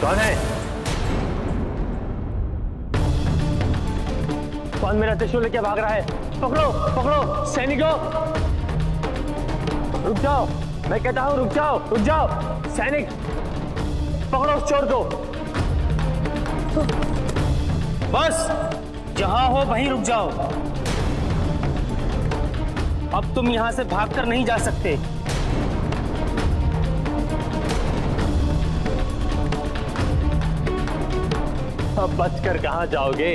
कौन है? कौन मेरा त्रिशूल लेके भाग रहा है? पकड़ो पकड़ो सैनिकों, रुक जाओ, मैं कहता हूं रुक जाओ, रुक जाओ सैनिक, पकड़ो उस चोर को। बस जहां हो वहीं रुक जाओ। अब तुम यहां से भागकर नहीं जा सकते। अब बचकर कहां जाओगे?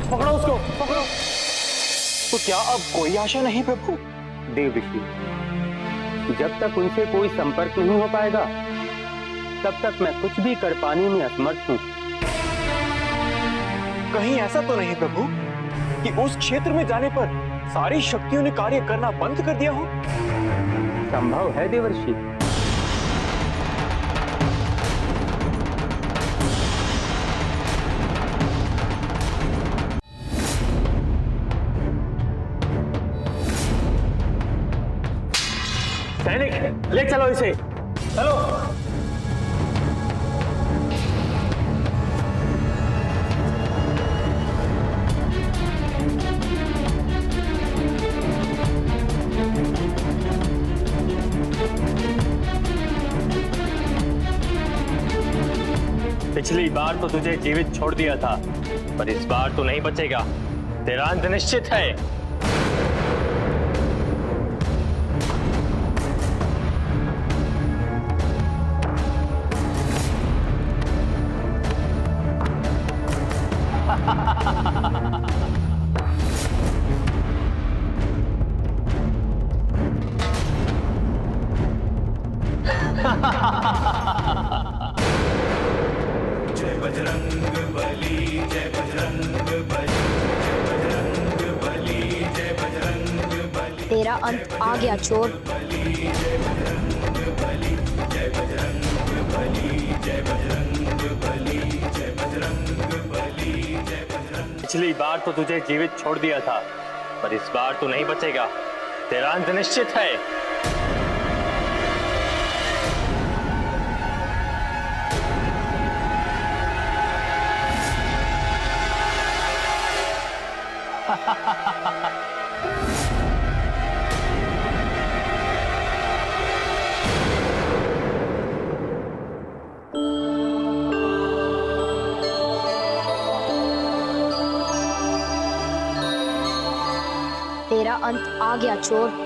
पकड़ो उसको, पकड़ो। तो क्या अब कोई आशा नहीं प्रभु? देव ऋषि, जब तक उनसे कोई संपर्क नहीं हो पाएगा तब तक मैं कुछ भी कर पाने में असमर्थ हूं। कहीं ऐसा तो नहीं प्रभु कि उस क्षेत्र में जाने पर सारी शक्तियों ने कार्य करना बंद कर दिया हो? संभव है देवर्षि। सैनिक, ले चलो इसे। चलो। पिछली बार तो तुझे जीवित छोड़ दिया था, पर इस बार तो नहीं बचेगा। तेरा अंत निश्चित है। तेरा अंत आ गया चोर। पिछली बार तो तुझे जीवित छोड़ दिया था, पर इस बार तो नहीं बचेगा। तेरा अंत निश्चित है। तेरा अंत आ गया चोर।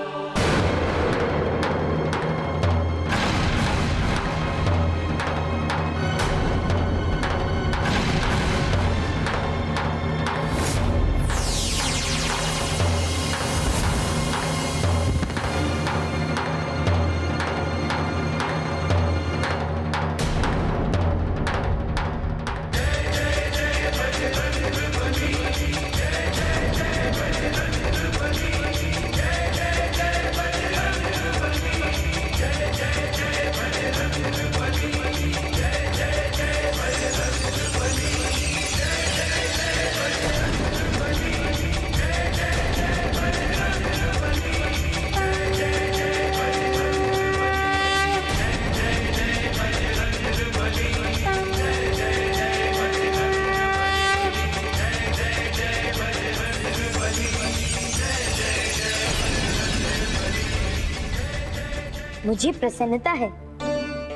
मुझे प्रसन्नता है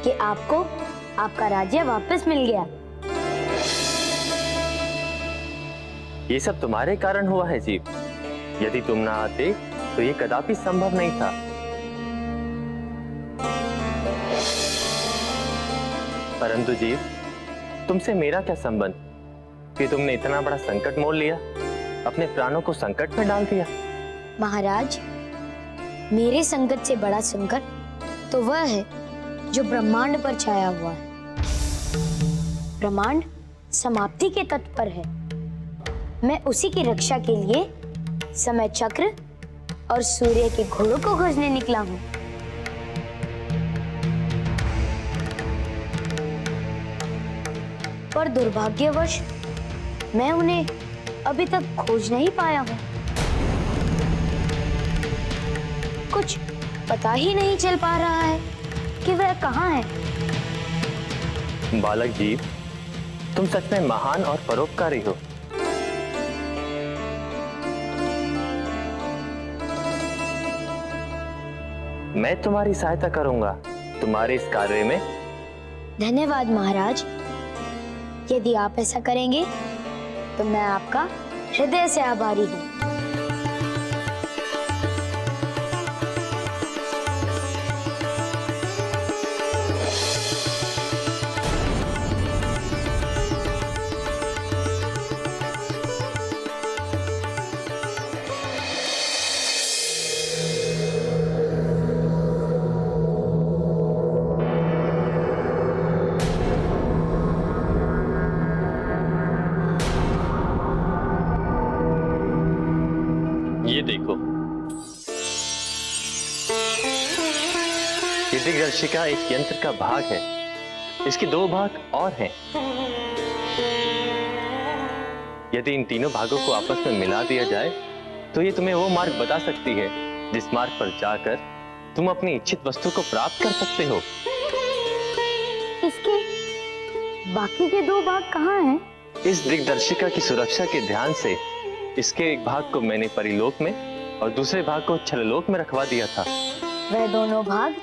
कि आपको आपका राज्य वापस मिल गया। ये सब तुम्हारे कारण हुआ है जीव। यदि तुम ना आते तो ये कदापि संभव नहीं था। परंतु जीव, तुमसे मेरा क्या संबंध कि तुमने इतना बड़ा संकट मोल लिया, अपने प्राणों को संकट में डाल दिया। महाराज, मेरे संकट से बड़ा संकट तो वह है जो ब्रह्मांड पर छाया हुआ है। ब्रह्मांड समाप्ति के तट पर है। मैं उसी की रक्षा के लिए समय चक्र और सूर्य के घोड़ों को खोजने निकला हूं। पर दुर्भाग्यवश मैं उन्हें अभी तक खोज नहीं पाया हूं। कुछ पता ही नहीं चल पा रहा है कि वह कहाँ है। बालक जीव, तुम सच में महान और परोपकारी हो। मैं तुम्हारी सहायता करूंगा तुम्हारे इस कार्य में। धन्यवाद महाराज। यदि आप ऐसा करेंगे तो मैं आपका हृदय से आभारी हूँ। ये देखो, ये दिग्दर्शिका एक यंत्र का भाग है। इसके 2 भाग और हैं। यदि इन तीनों भागों को आपस में मिला दिया जाए तो ये तुम्हें वो मार्ग बता सकती है जिस मार्ग पर जाकर तुम अपनी इच्छित वस्तु को प्राप्त कर सकते हो। इसके बाकी के 2 भाग कहाँ हैं? इस दिग्दर्शिका की सुरक्षा के ध्यान से इसके एक भाग को मैंने परिलोक में और दूसरे भाग को छललोक में रखवा दिया था। वह दोनों भाग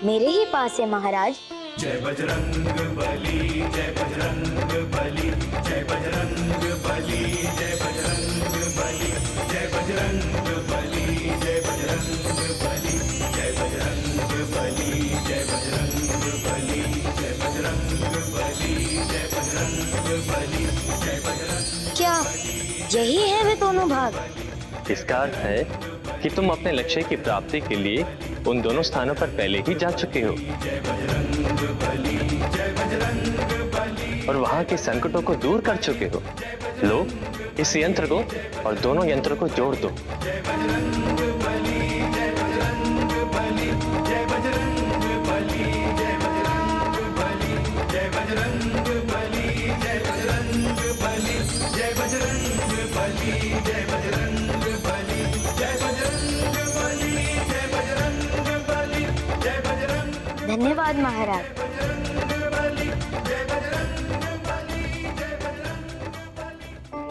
मेरे ही पास है महाराज। जय बजरंग बली, जय बजरंग बली, जय बजरंग बली, जय बजरंग बली, जय बजरंग बली, जय बजरंग बली, जय बजरंग बली, जय बजरंग बली, जय बजरंग बली, जय बजरंग बली, जय बजरंग। क्या यही है वे दोनों भाग? इसका अर्थ है कि तुम अपने लक्ष्य की प्राप्ति के लिए उन दोनों स्थानों पर पहले ही जा चुके हो और वहां के संकटों को दूर कर चुके हो। लो, इस यंत्र को और दोनों यंत्रों को जोड़ दो। धन्यवाद महाराज।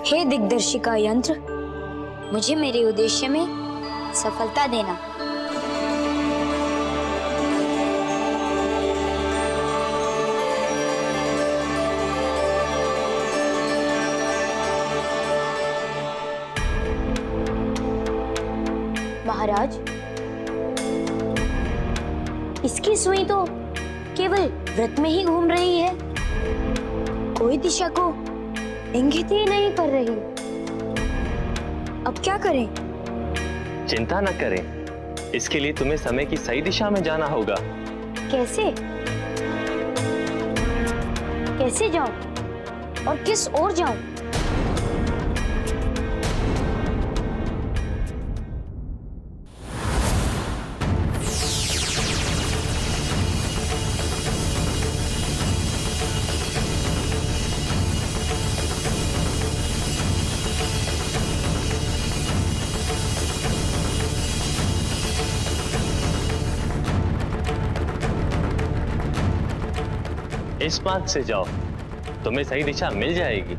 हे दिग्दर्शिका यंत्र, मुझे मेरे उद्देश्य में सफलता देना। महाराज, इसकी सुई तो केवल वृत्त में ही घूम रही है, कोई दिशा को इंगित ही नहीं कर रही। अब क्या करें? चिंता न करें, इसके लिए तुम्हें समय की सही दिशा में जाना होगा। कैसे? कैसे जाऊं और किस ओर जाऊं? इस मार्ग से जाओ, तुम्हें सही दिशा मिल जाएगी।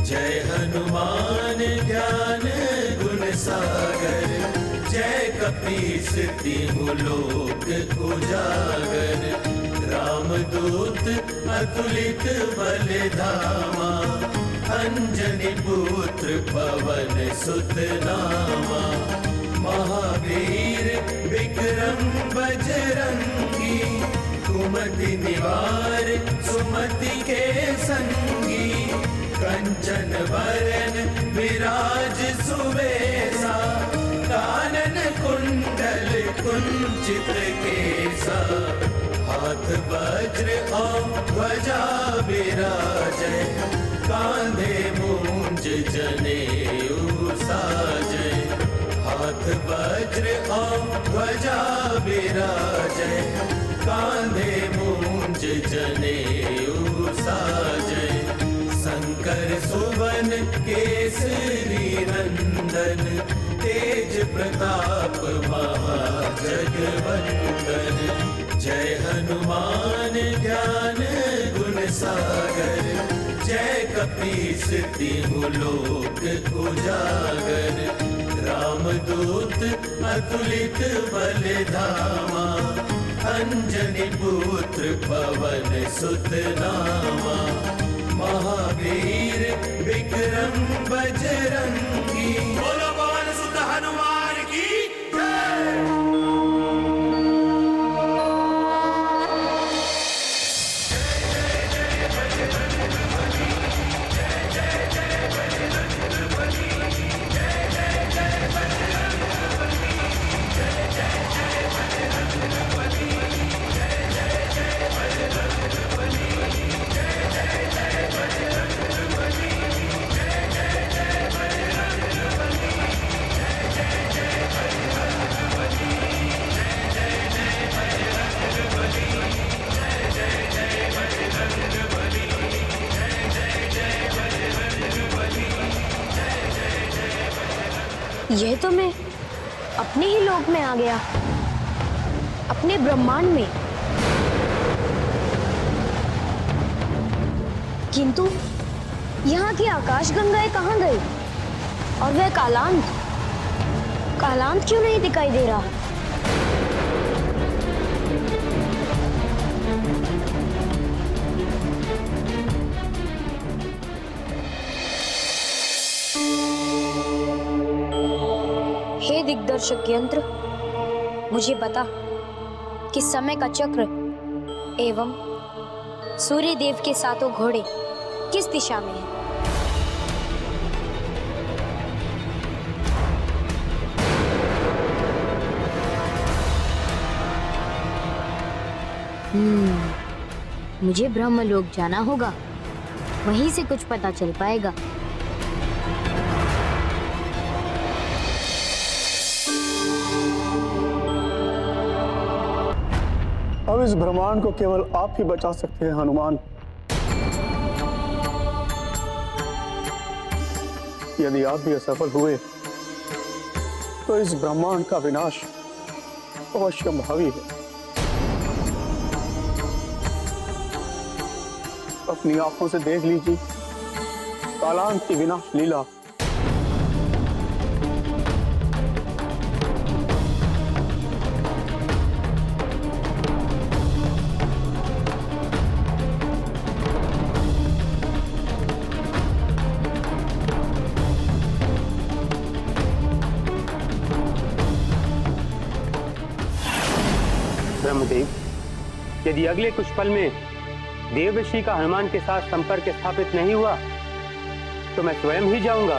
जय हनुमान ज्ञान गुण सागर, जय कपीस तिहु लोक उजागर। रामदूत अतुलित बल धामा, अंजनी पुत्र पवन सुत नामा। महावीर विक्रम बजरंगी, कुमति निवार सुमति के संगी। कंचन वरन विराज सुवेसा, कानन कुंडल कुंचित केसा। हाथ वज्र और ध्वजा विराजै, कांधे मूंज जनेऊ हाथ वज्र और ध्वजा विराजय, कांधे मूंज जनेऊ साजय। शंकर सुवन केसरी नंदन, तेज प्रताप महाजगवंदन। जय हनुमान ज्ञान गुण सागर, जय कपीस तिहु लोक उजागर। रामदूत अतुलित बल धामा, अंजनी पुत्र पवन सुत नामा। महावीर विक्रम बजरंगी, बोलो पवन सुत हनुमान की जय। यह तो मैं अपने ही लोक में आ गया, अपने ब्रह्मांड में। किंतु यहाँ की आकाश गंगाएं कहाँ गई? और वह कालांत क्यों नहीं दिखाई दे रहा? हे दिग्दर्शक यंत्र, मुझे बता कि समय का चक्र एवं सूर्य देव के सातों घोड़े किस दिशा में हैं? मुझे ब्रह्मलोक जाना होगा, वहीं से कुछ पता चल पाएगा। अब इस ब्रह्मांड को केवल आप ही बचा सकते हैं हनुमान। यदि आप भी असफल हुए तो इस ब्रह्मांड का विनाश अवश्यंभावी है। अपनी आंखों से देख लीजिए कालांत की विनाश लीला। ब्रह्मदेव, यदि अगले कुछ पल में देवऋषि का हनुमान के साथ संपर्क स्थापित नहीं हुआ तो मैं स्वयं ही जाऊंगा।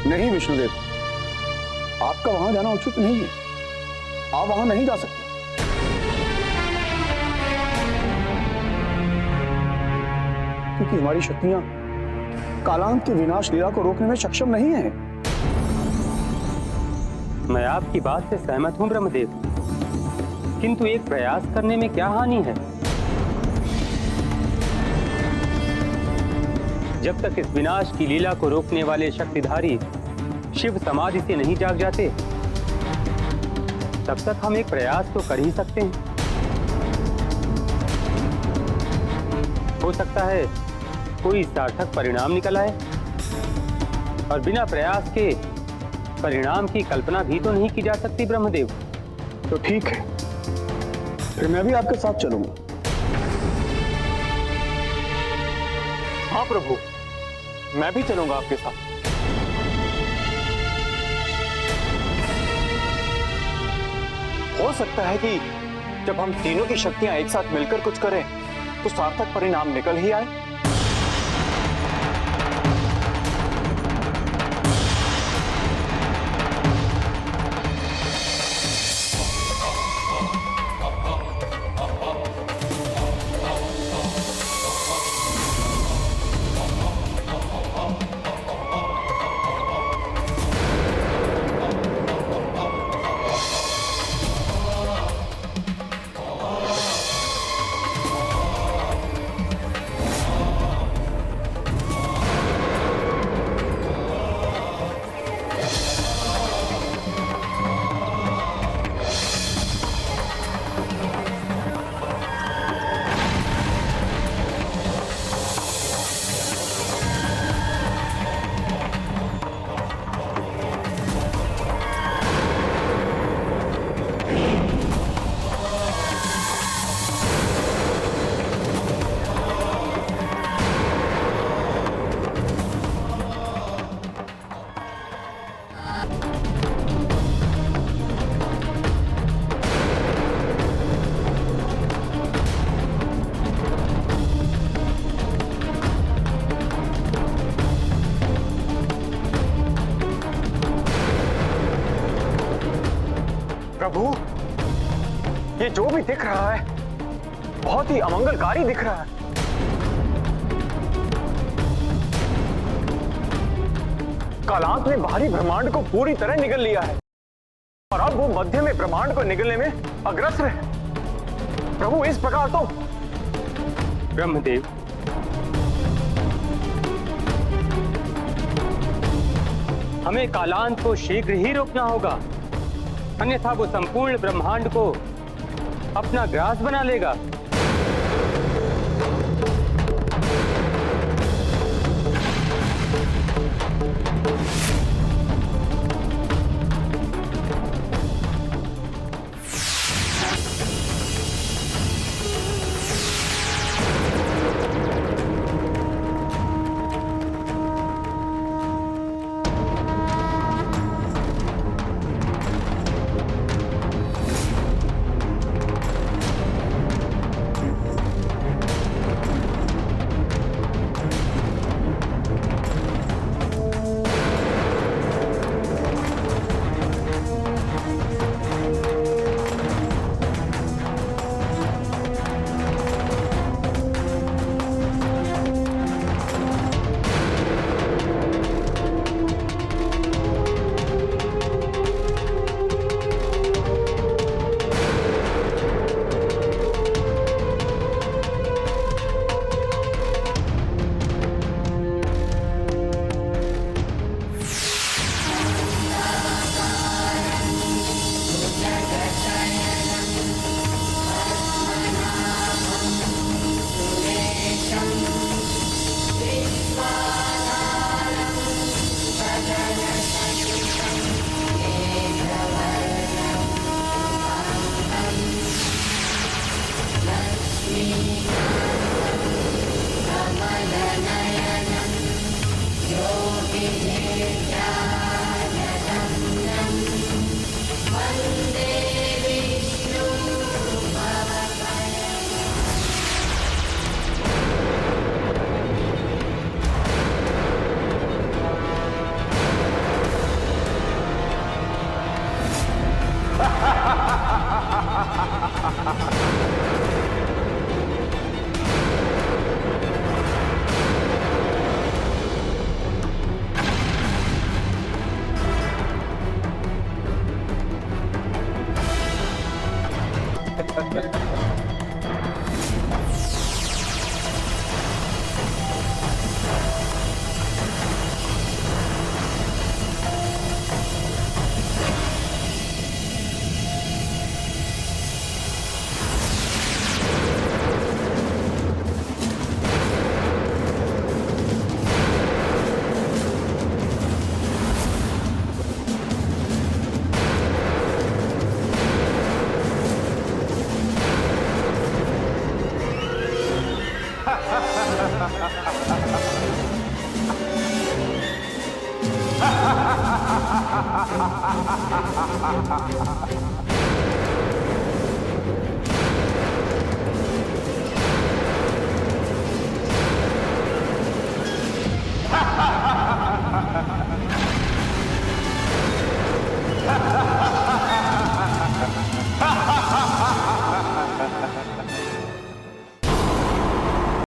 नहीं विष्णुदेव, आपका वहां जाना उचित नहीं है। आप वहां नहीं जा सकते। क्योंकि हमारी शक्तियां कालांत की विनाश लीला को रोकने में सक्षम नहीं है। मैं आपकी बात से सहमत हूं ब्रह्मदेव, किंतु एक प्रयास करने में क्या हानि है? जब तक इस विनाश की लीला को रोकने वाले शक्तिधारी शिव समाधि से नहीं जाग जाते, तब तक हम एक प्रयास तो कर ही सकते हैं। हो सकता है कोई सार्थक परिणाम निकल आए, और बिना प्रयास के परिणाम की कल्पना भी तो नहीं की जा सकती ब्रह्मदेव। तो ठीक है, फिर मैं भी आपके साथ चलूंगा। हाँ प्रभु, मैं भी चलूंगा आपके साथ। हो सकता है कि जब हम तीनों की शक्तियां एक साथ मिलकर कुछ करें तो सार्थक परिणाम निकल ही आए। प्रभु, ये जो भी दिख रहा है बहुत ही अमंगलकारी दिख रहा है। कालांत ने बाहरी ब्रह्मांड को पूरी तरह निगल लिया है और अब वो मध्य में ब्रह्मांड को निगलने में अग्रसर है। प्रभु, इस प्रकार तो ब्रह्मदेव, हमें कालांत को शीघ्र ही रोकना होगा, अन्यथा वो संपूर्ण ब्रह्मांड को अपना ग्रास बना लेगा। ha ha ha ha ha ha ha ha ha